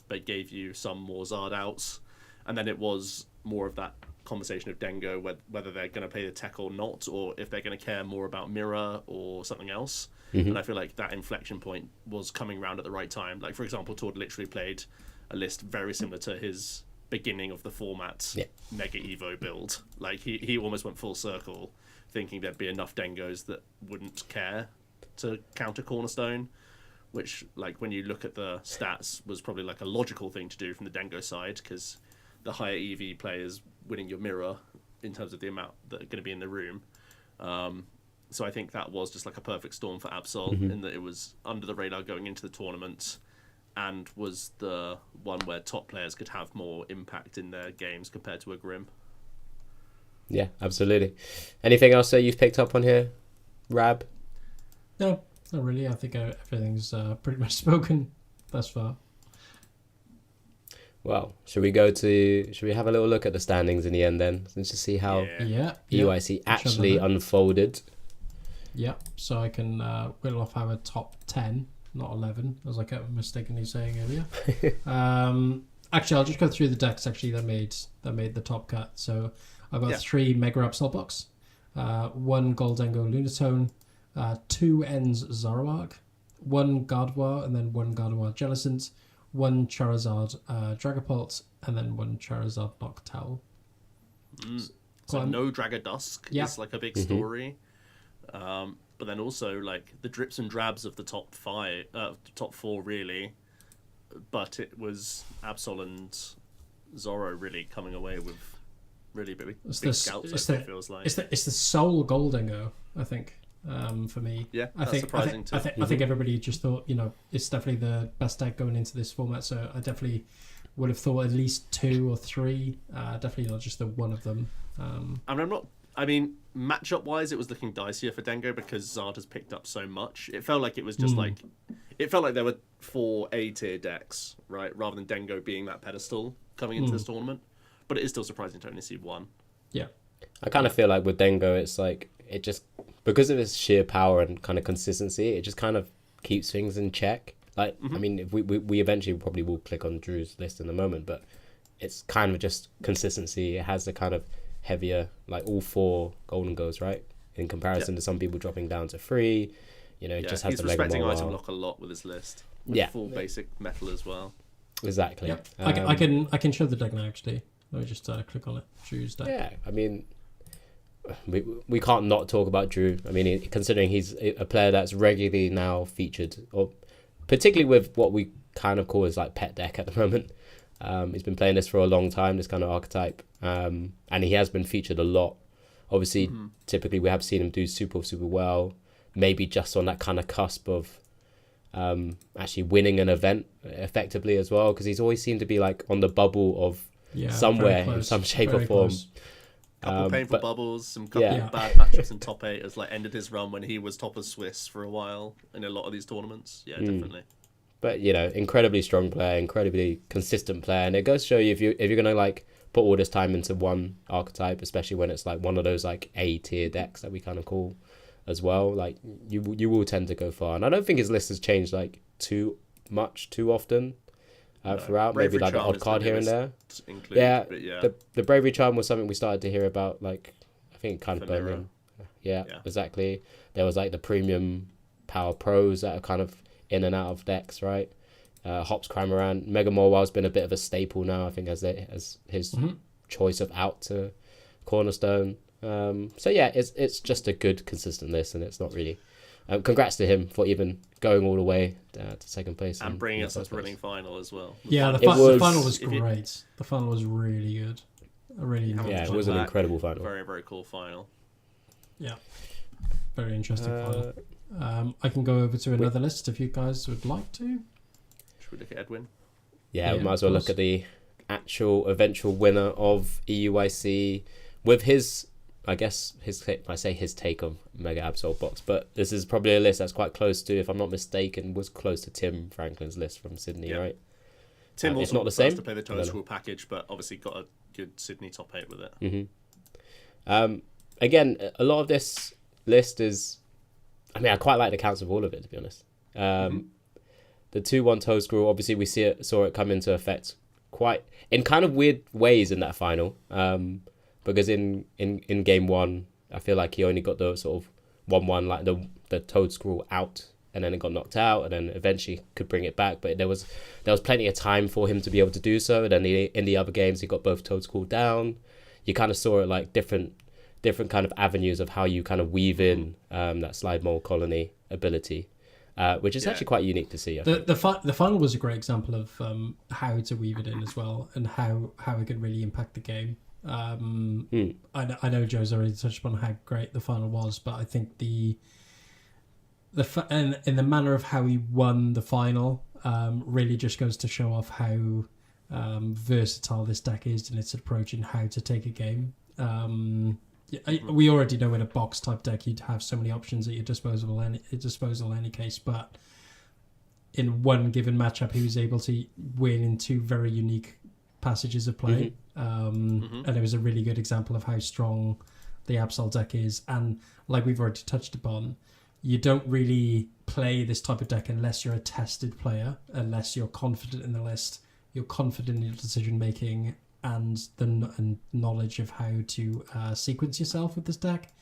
but gave you some more Zard outs. And then it was more of that conversation of Dengo, whether they're going to play the tech or not, or if they're going to care more about Mirror or something else. And I feel like that inflection point was coming around at the right time. Like, for example, Tord literally played a list very similar to his beginning of the format Mega Evo build. Like he almost went full circle, thinking there'd be enough Dengos that wouldn't care to counter Cornerstone, which, like, when you look at the stats, was probably like a logical thing to do from the Dengo side, because the higher EV players winning your mirror in terms of the amount that are going to be in the room. So I think that was just like a perfect storm for Absol, in that it was under the radar going into the tournament, and was the one where top players could have more impact in their games compared to a Grim. Yeah, absolutely. Anything else that you've picked up on here, Rab? No, not really. I think everything's pretty much spoken thus far. Well, should we have a little look at the standings in the end then? Let's just see how EUIC actually unfolded. Yeah, so I can whittle off our top 10, not 11, as I kept mistakenly saying earlier. Actually, I'll just go through the decks actually that made the top cut. So I've got 3 Mega Absol box, 1 Goldengo Lunatone, 2 Ends Zoroark, 1 Gardevoir, and then 1 Gardevoir Jellicent, 1 Charizard Dragapult, and then 1 Charizard Noctowl. So no Dragadusk is like a big story. But then also like the drips and drabs of the top 4 really. But it was Absol and Zoro really coming away with really big scalps, it feels like. It's the sole Goldengo, I think, for me. Yeah, that's surprising too. I think everybody just thought, it's definitely the best deck going into this format, so I definitely would have thought at least 2 or 3, definitely not just the one of them. Matchup wise, it was looking dicier for Dengo because Zard has picked up so much. It felt like it was just it felt like there were 4 A-tier decks, right, rather than Dengo being that pedestal coming into this tournament. But it is still surprising to only see 1. Yeah, I kind of feel like with Dengo, it's like it just, because of its sheer power and kind of consistency, it just kind of keeps things in check. Like, I mean, if we eventually probably will click on Drew's list in a moment, but it's kind of just consistency. It has the kind of heavier, like all 4 golden goes, right? In comparison to some people dropping down to 3, it just has he's the Mega respecting Mobile. item lock a lot with his list. With full basic metal as well. Exactly. Yep. I can show the deck now actually. Let me just click on it. Drew's deck. Yeah, I mean, we can't not talk about Drew. I mean, considering he's a player that's regularly now featured, or particularly with what we kind of call his like pet deck at the moment. He's been playing this for a long time, this kind of archetype, and he has been featured a lot. Obviously, typically we have seen him do super well, maybe just on that kind of cusp of actually winning an event effectively as well, because he's always seemed to be like on the bubble of somewhere in some shape or form. Couple painful bubbles, some couple bad matchups in top 8 has like ended his run when he was top of Swiss for a while in a lot of these tournaments. Yeah, definitely. But incredibly strong player, incredibly consistent player, and it goes to show you if you're gonna like put all this time into one archetype, especially when it's like one of those like A tier decks that we kind of call as well, like you will tend to go far. And I don't think his list has changed like too often throughout. Maybe like the odd card here and there. The Bravery Charm was something we started to hear about, like I think kind of burning. Yeah, exactly. There was like the premium power pros that are kind of in and out of decks, right? Hops Cramorant, Mega Mobile's been a bit of a staple now, I think, as his choice of out to Cornerstone. So yeah, it's just a good, consistent list, and it's not really. Congrats to him for even going all the way to second place and bringing us a thrilling final as well. The final was great. The final was really good. It was an incredible final. Very, very cool final. Yeah, very interesting final. I can go over to another list if you guys would like to. Should we look at Edwin? Yeah, we might as well look at the actual eventual winner of EUIC with his I guess I say his take on Mega Absol Box, but this is probably a list that's quite close to, if I'm not mistaken, was close to Tim Franklin's list from Sydney, right? Tim it's also not the same to play the Toad Scroll package, but obviously got a good Sydney top 8 with it. Mm-hmm. Again, a lot of this list is, I mean, I quite like the counts of all of it, to be honest. The 2-1 Toad Scroll, obviously we saw it come into effect quite in kind of weird ways in that final. Because in game 1, I feel like he only got the sort of 1-1, like the Toad Scroll out, and then it got knocked out, and then eventually could bring it back. But there was plenty of time for him to be able to do so. And then in the other games, he got both Toad Scroll down. You kind of saw it like different kind of avenues of how you kind of weave in that Slide Mole Colony ability, which is actually quite unique to see. The final was a great example of how to weave it in as well, and how it could really impact the game. I know Joe's already touched upon how great the final was, but I think and in the manner of how he won the final really just goes to show off how versatile this deck is in its approach and how to take a game. We already know in a box type deck you'd have so many options at your disposal in any case, but in one given matchup he was able to win in 2 very unique passages of play. And it was a really good example of how strong the Absol deck is. And like we've already touched upon, you don't really play this type of deck unless you're a tested player, unless you're confident in the list, you're confident in your decision making, and the knowledge of how to sequence yourself with this deck.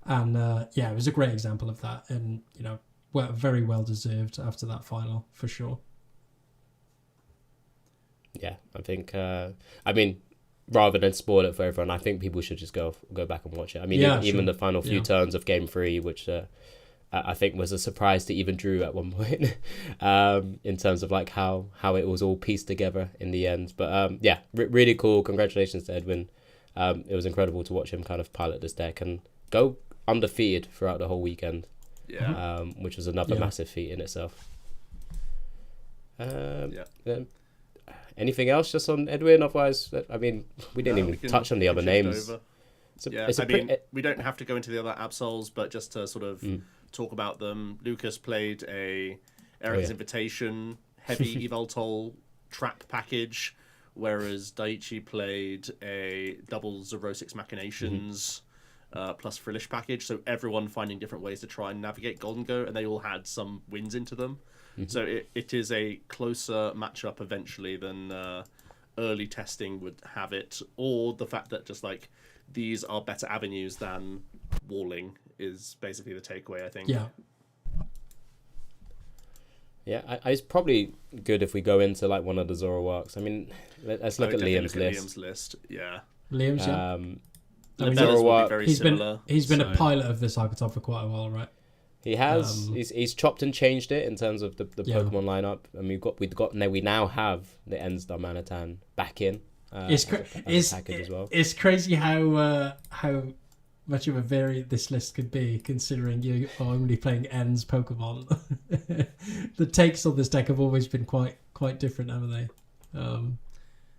And it was a great example of that, and very well deserved after that final for sure. Yeah, I think I mean, rather than spoil it for everyone, I think people should just go back and watch it. I mean, even the final few turns of game 3, which I think was a surprise to even Drew at one point, in terms of like how it was all pieced together in the end. But really cool. Congratulations to Edwin. It was incredible to watch him kind of pilot this deck and go undefeated throughout the whole weekend. Yeah. Which was another massive feat in itself. Anything else just on Edwin? Otherwise, I mean, we didn't even touch on the other names. We don't have to go into the other Absols, but just to sort of talk about them. Lucas played a Eric's Invitation heavy Evoltol trap package, whereas Daichi played a double Zero-6 Machinations plus Frillish package. So everyone finding different ways to try and navigate Golden Go, and they all had some wins into them. So it is a closer matchup eventually than early testing would have it, or the fact that just like these are better avenues than walling is basically the takeaway, I think. It's probably good if we go into like one of the Zoroarks. I mean, let's look at Liam's list. Liam's, Zoroark, he's been a pilot of this archetype for quite a while, right? He has. He's chopped and changed it in terms of the Pokemon lineup, and we now have the Ends Darmanitan back in. As a package as well. It's crazy how much of a variant this list could be, considering you are only playing Ends Pokemon. The takes on this deck have always been quite different, haven't they?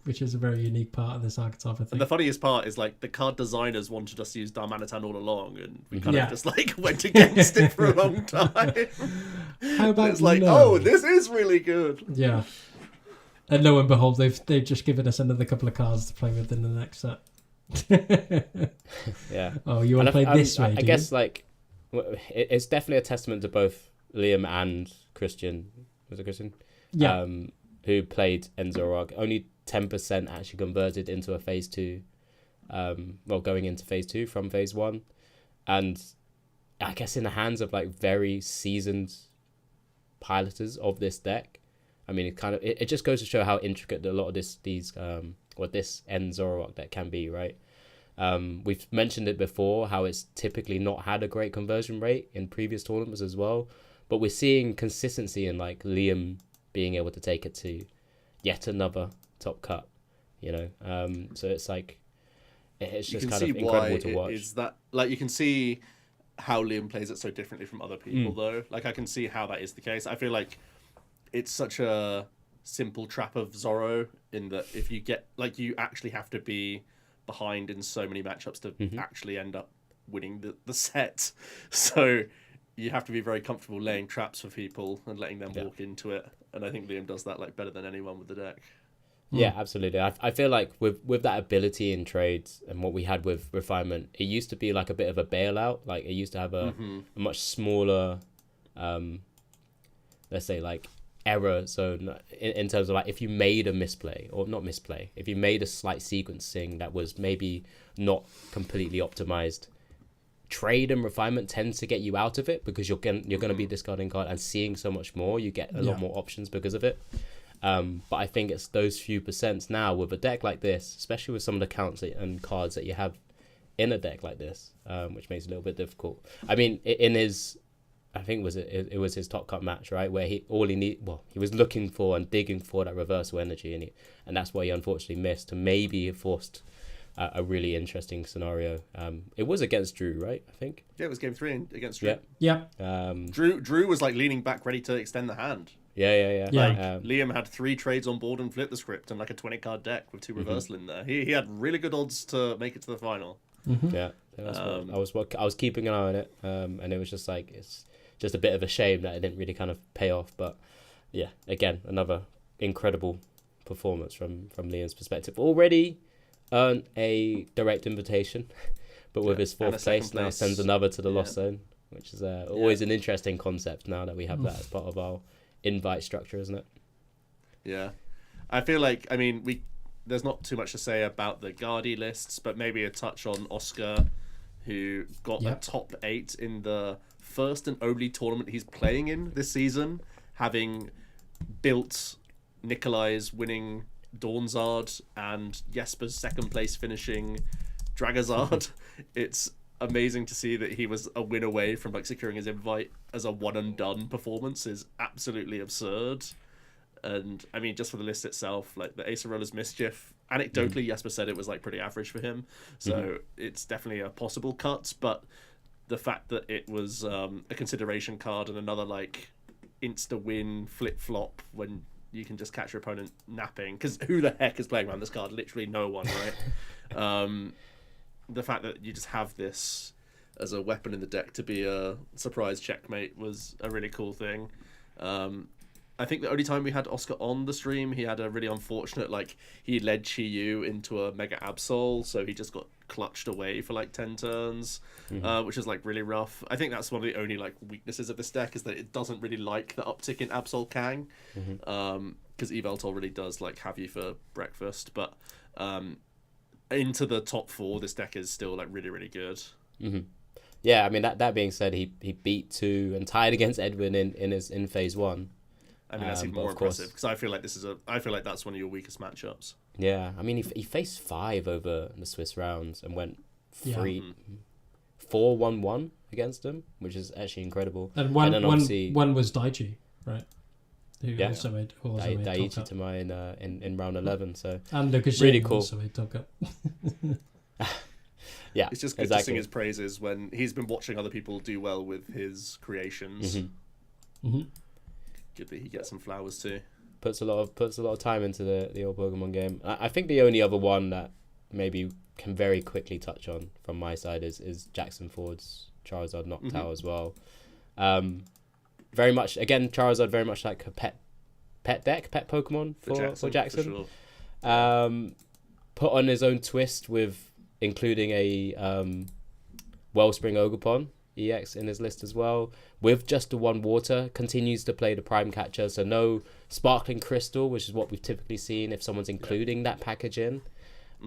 Which is a very unique part of this archetype, I think. And the funniest part is like the card designers wanted us to use Darmanitan all along, and we kind of just like went against it for a long time. How about it's like, oh, this is really good. Yeah. And lo and behold, they've just given us another couple of cards to play with in the next set. Oh, you want to play this way? I guess like it's definitely a testament to both Liam and Christian. Was it Christian? Yeah. Who played Enzoroark. Only 10% actually converted into a phase 2. Going into phase 2 from phase 1, and I guess in the hands of like very seasoned piloters of this deck. I mean, it just goes to show how intricate a lot of this End Zoroark deck can be, right? We've mentioned it before, how it's typically not had a great conversion rate in previous tournaments as well, but we're seeing consistency in like Liam being able to take it to yet another top cut, so it's like it's just kind of incredible to watch. Is that like you can see how Liam plays it so differently from other people though? Like I can see how that is the case. I feel like it's such a simple trap of Zorro in that if you get like you actually have to be behind in so many matchups to actually end up winning the set. So you have to be very comfortable laying traps for people and letting them walk into it. And I think Liam does that like better than anyone with the deck. Yeah, absolutely. I feel like with that ability in trades and what we had with refinement, it used to be like a bit of a bailout. Like it used to have a much smaller, let's say like error zone in terms of like if you made a misplay or not misplay, if you made a slight sequencing that was maybe not completely optimized, trade and refinement tends to get you out of it because you're going to be discarding card and seeing so much more. You get a lot more options because of it. But I think it's those few percents now with a deck like this, especially with some of the counts and cards that you have in a deck like this, which makes it a little bit difficult. I mean, in his, I think it was his top cut match, right, where he was looking for and digging for that reversal energy, and that's why he unfortunately missed to maybe have forced a really interesting scenario. It was against Drew, right? I think. Yeah, it was game 3 against Drew. Yeah. Drew was like leaning back, ready to extend the hand. Yeah. Like Liam had 3 trades on board and flipped the script and like a 20 card deck with 2 reversal in there. He had really good odds to make it to the final. Yeah, I was keeping an eye on it, and it was just like it's just a bit of a shame that it didn't really kind of pay off. But yeah, again, another incredible performance from Liam's perspective. Already earned a direct invitation, but with his 4th place now sends another to the lost zone, which is always an interesting concept now that we have that as part of our invite structure, isn't it? Yeah, I feel like, I mean, there's not too much to say about the Guardi lists, but maybe a touch on Oscar, who got a top 8 in the first and only tournament he's playing in this season, having built Nikolai's winning Dawnzard and Jesper's 2nd place finishing Dragazard. It's amazing to see that he was a win away from like securing his invite as a one and done performance is absolutely absurd. And I mean, just for the list itself, like the Ace of Rollers Mischief, anecdotally Jesper said it was like pretty average for him, so it's definitely a possible cut. But the fact that it was a consideration card and another like insta win flip flop when you can just catch your opponent napping, because who the heck is playing around this card? Literally no one, right? The fact that you just have this as a weapon in the deck to be a surprise checkmate was a really cool thing. I think the only time we had Oscar on the stream, he had a really unfortunate, like, he led Chi-Yu into a Mega Absol, so he just got clutched away for, like, 10 turns, which is, like, really rough. I think that's one of the only, like, weaknesses of this deck, is that it doesn't really like the uptick in Absol Kang, because Eveltol really does, like, have you for breakfast, but into the top 4, this deck is still, like, really, really good. Yeah, I mean, that being said, he beat 2 and tied against Edwin in phase 1. I mean, that's even more impressive, because I feel like that's one of your weakest matchups. Yeah, I mean, he faced 5 over the Swiss rounds and went 4-1-1 against him, which is actually incredible. And one was Daichi, right? Who also made Daichi to mine in round 11. So and Lucas really cool. Also made top cut. Yeah, it's just good to sing his praises when he's been watching other people do well with his creations. Good that he gets some flowers too. Puts a lot of time into the old Pokemon game. I think the only other one that maybe can very quickly touch on from my side is Jackson Ford's Charizard Noctowl as well. Very much, again, Charizard very much like a pet Pokemon for Jackson. For sure. Put on his own twist with including a Wellspring Ogerpon EX in his list as well, with just the 1 water, continues to play the prime catcher, so no Sparkling Crystal, which is what we've typically seen if someone's including that package in.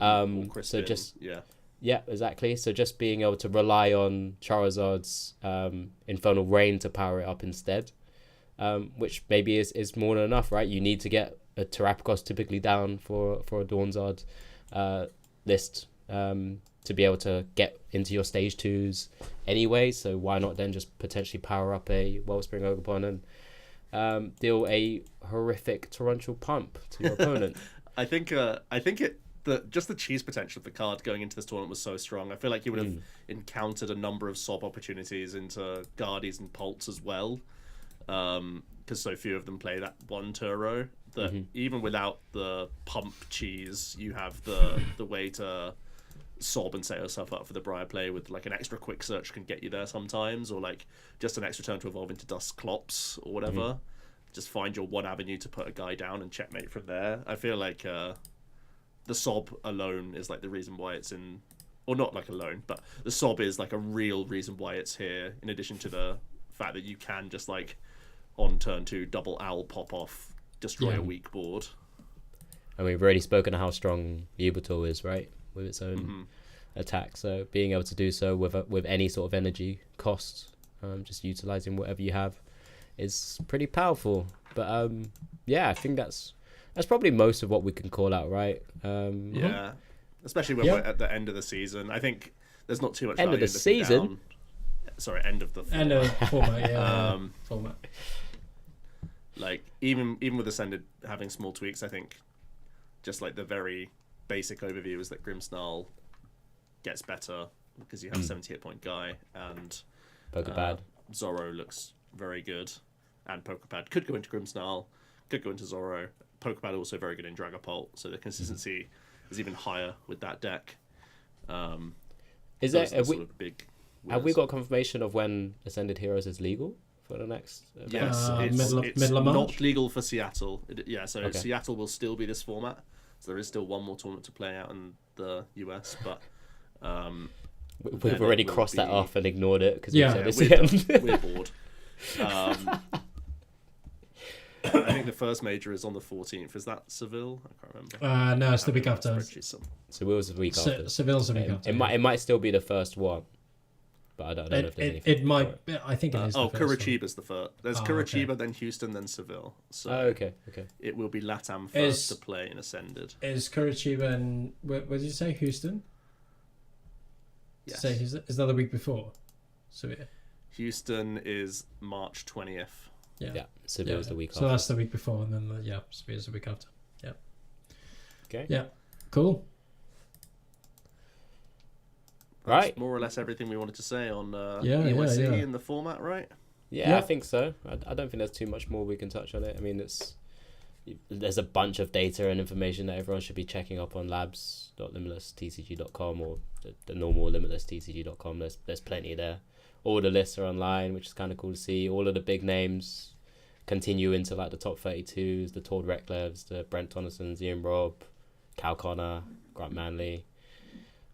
So just exactly, so just being able to rely on Charizard's Infernal Rain to power it up instead, which maybe is more than enough, right? You need to get a Terrapagos typically down for a Dawnzard list to be able to get into your stage 2s anyway, so why not then just potentially power up a Wellspring Ogerpon and deal a horrific torrential pump to your opponent. I think just the cheese potential of the card going into this tournament was so strong. I feel like he would have encountered a number of sob opportunities into Guardies and Pults as well, because so few of them play that 1 Turo, that even without the pump cheese, you have the way to sob and set yourself up for the Briar play with like an extra quick search can get you there sometimes, or like just an extra turn to evolve into Dusk Clops or whatever. Just find your one avenue to put a guy down and checkmate from there. I feel like the sob alone is like the reason why it's in, or not like alone, but the sob is like a real reason why it's here, in addition to the fact that you can just like on turn 2 double owl pop off, destroy a weak board. And we've already spoken of how strong Yubito is, right, with its own attack. So being able to do so with any sort of energy cost, just utilizing whatever you have, is pretty powerful. But yeah, I think that's probably most of what we can call out, right? Yeah, especially when we're at the end of the season. I think there's not too much end of value the in looking season. down. Sorry, end of the format. Yeah, format. Like even with Ascended having small tweaks, I think just like the very basic overview is that Grimmsnarl gets better because you have a 70 hit point guy, and Pokepad. Zorro looks very good, and Pokepad could go into Grimmsnarl, could go into Zorro. Pokepad also very good in Dragapult, so the consistency is even higher with that deck. Is there have we winners. got confirmation of when Ascended Heroes is legal for the next event? Yes, it's middle of March? not legal for Seattle. So Okay. Seattle will still be this format. So there is still one more tournament to play out in the US, but We've already crossed that off and ignored it because we're bored. I think the first major is on the 14th. Is that Seville? I can't remember. No, it's the week after. So it was the week after. Seville's the week after. It might still be the first one, but I don't know if there's anything. It might. I think it is. Curitiba's the first. There's Curitiba, okay. then Houston, then Seville. So okay. it will be LATAM first to play in Ascended. Is Curitiba and what did you say? Houston? Yes. Say is that the week before? So yeah. Houston is March 20th. Yeah, Seville's the week after. So that's the week before, and then Sevilla's the week after. Yeah. Okay. Yeah. Cool. That's Right. more or less everything we wanted to say on EUIC in the format, right? Yeah, Yeah. I think so. I don't think there's too much more we can touch on it. I mean, there's a bunch of data and information that everyone should be checking up on labs.limitlesstcg.com or the normal limitlesstcg.com. There's plenty there. All the lists are online, which is kind of cool to see. All of the big names continue into like the top 32s, the Tord Recklevs, the Brent Tonnesons, Ian Robb, Cal Connor, Grant Manley.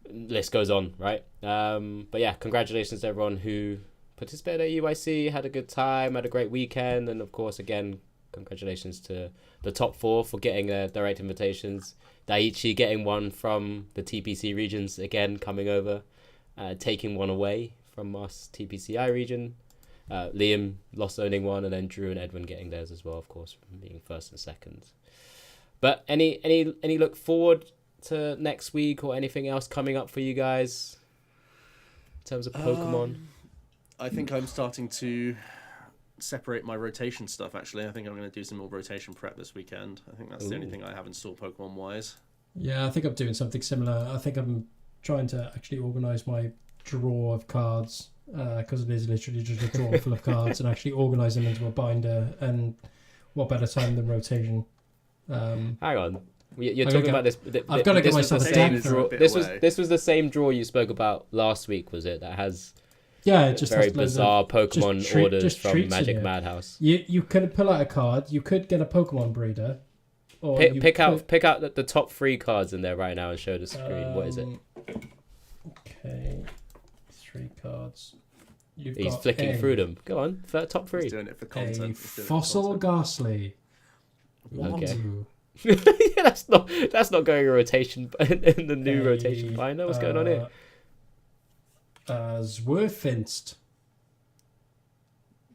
List goes on, right? But yeah, congratulations to everyone who participated at EUIC, had a good time, had a great weekend, and of course, again, congratulations to the top 4 for getting direct invitations. Daiichi getting one from the TPC regions, again, coming over, taking one away from us TPCI region. Liam lost owning one, and then Drew and Edwin getting theirs as well, of course, being first and second. But any look forward to next week or anything else coming up for you guys in terms of Pokemon? I think I'm starting to separate my rotation stuff, actually. I think I'm going to do some more rotation prep this weekend. I think that's the only thing I have in store Pokemon wise. Yeah, I think I'm doing something similar. I think I'm trying to actually organise my drawer of cards because it is literally just a drawer full of cards, and actually organise them into a binder. And what better time than rotation? Hang on, you're talking about this. I've got to get myself a deck. This was the same drawer you spoke about last week, was it? That has it just very has bizarre Pokemon orders from Magic Madhouse. You could pull out a card. You could get a Pokemon breeder. Or pick out the top 3 cards in there right now and show the screen. What is it? Okay, 3 cards. He's flicking through them. Go on, top 3. He's doing it for content. A Fossil Ghastly. Okay. Yeah, that's not going in rotation in the new rotation binder. What's going on here? Zwerfinst.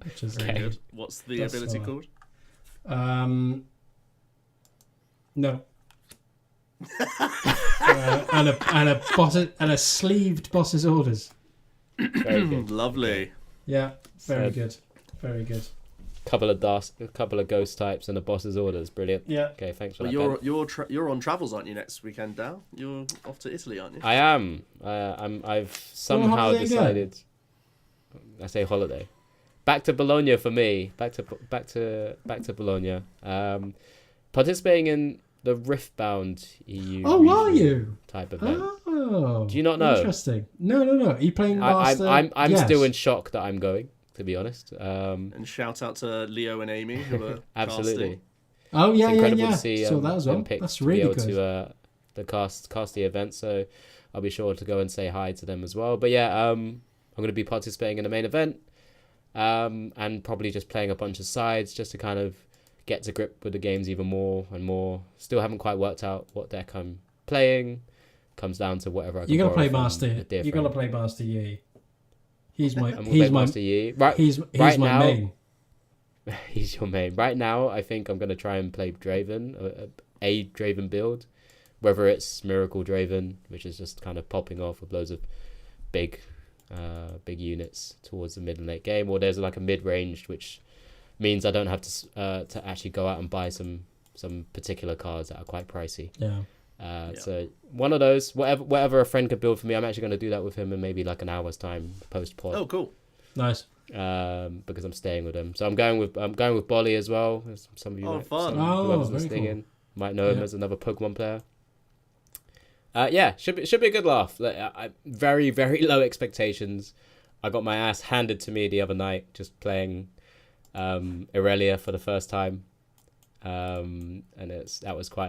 Which is good. What's the ability called? No. and a sleeved boss's orders. Very good. Lovely. Yeah, very good. Very good. A couple of ghost types and a boss's orders. Brilliant. Yeah. Okay, thanks for But that. you're on travels, aren't you, next weekend, Dow? You're off to Italy, aren't you? I am. I've somehow decided. I say holiday. Back to Bologna for me. Back to Bologna. Participating in the Riftbound EU. Oh, are you? Type event. Oh, Oh, Do you not know? Interesting. No. Are you playing Master? I'm Yes. still in shock that I'm going, to be honest. And shout out to Leo and Amy who are Absolutely. Oh yeah, It's incredible yeah. to see So that as well. them picked That's to be really able good. to cast the event. So I'll be sure to go and say hi to them as well. But yeah, I'm going to be participating in the main event, and probably just playing a bunch of sides just to kind of get to grip with the games even more and more. Still haven't quite worked out what deck I'm playing. Comes down to whatever I can You're gonna borrow play from Master. a dear You're gonna friend. play Master Yi. He's my. I'm gonna He's play my. Master Yi. Right, He's right my now, main. He's your main. Right now, I think I'm going to try and play Draven, a Draven build. Whether it's Miracle Draven, which is just kind of popping off with loads of big units towards the mid and late game, or there's like a mid-range, which means I don't have to actually go out and buy some particular cards that are quite pricey. Yeah. So one of those, whatever a friend could build for me, I'm actually going to do that with him in maybe like an hour's time post pod. Oh, cool. Nice. Because I'm staying with him. So I'm going with Bolly as well. Some of you, Fun. whoever's very listening cool. in, might know him Yeah. as another Pokemon player. Yeah, should be a good laugh. Like, very very low expectations. I got my ass handed to me the other night just playing Irelia for the first time, and that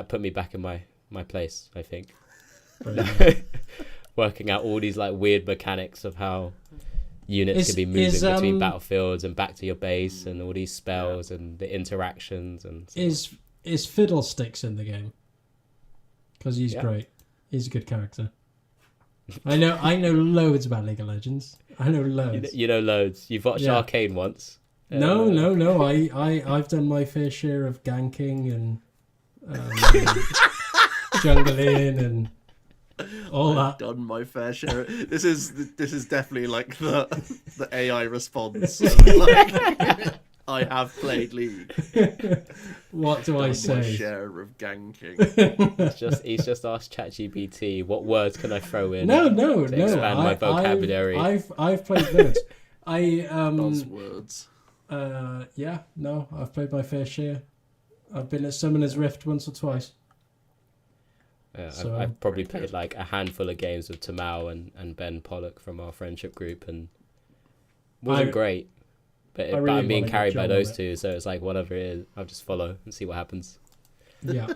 put me back in my place, I think. Brilliant. Working out all these like weird mechanics of how units Is- can be moving is, between battlefields and back to your base, and all these spells and the interactions and Is Fiddlesticks in the game? Because he's Yeah. great. He's a good character. I know loads about League of Legends. I know loads. you know loads. You've watched Yeah. Arcane once. No. I've done my fair share of ganking and jungling and all that. Done my fair share. This is definitely like the AI response. Of, like, I have played League. What do I Done my say? share of ganking. He's just asked ChatGPT what words can I throw in. No. to expand my vocabulary. I've played loads. Buzzwords. I've played my fair share. I've been at Summoner's Rift once or twice. Yeah, So, I've probably played like a handful of games with Tamau and Ben Pollock from our friendship group, and wasn't great. But really I'm being wanna get carried by John on those it. two, so it's like whatever it is, I'll just follow and see what happens. Yeah.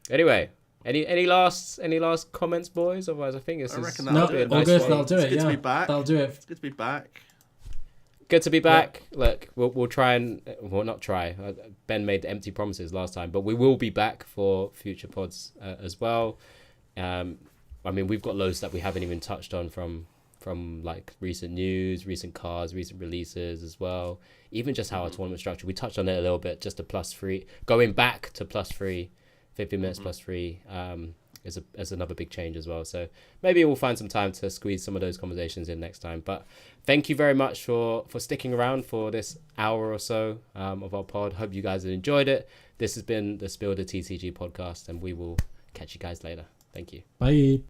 Anyway, any last comments, boys? Otherwise, I think this I is reckon No, that'll be a all nice good. one. That'll do It's it. good Yeah, to be back. that'll do it. It's good to be back. good to be back. Look, we'll try and not try. Ben made empty promises last time, but we will be back for future pods as well. I mean, we've got loads that we haven't even touched on from like recent news, recent cards, recent releases as well. Even just how our tournament structure, we touched on it a little bit. Just a +3, going back to +3, 50 minutes +3 is another big change as well. So maybe we'll find some time to squeeze some of those conversations in next time. But thank you very much for sticking around for this hour or so of our pod. Hope you guys have enjoyed it. This has been the TCG podcast, and we will catch you guys later. Thank you. Bye.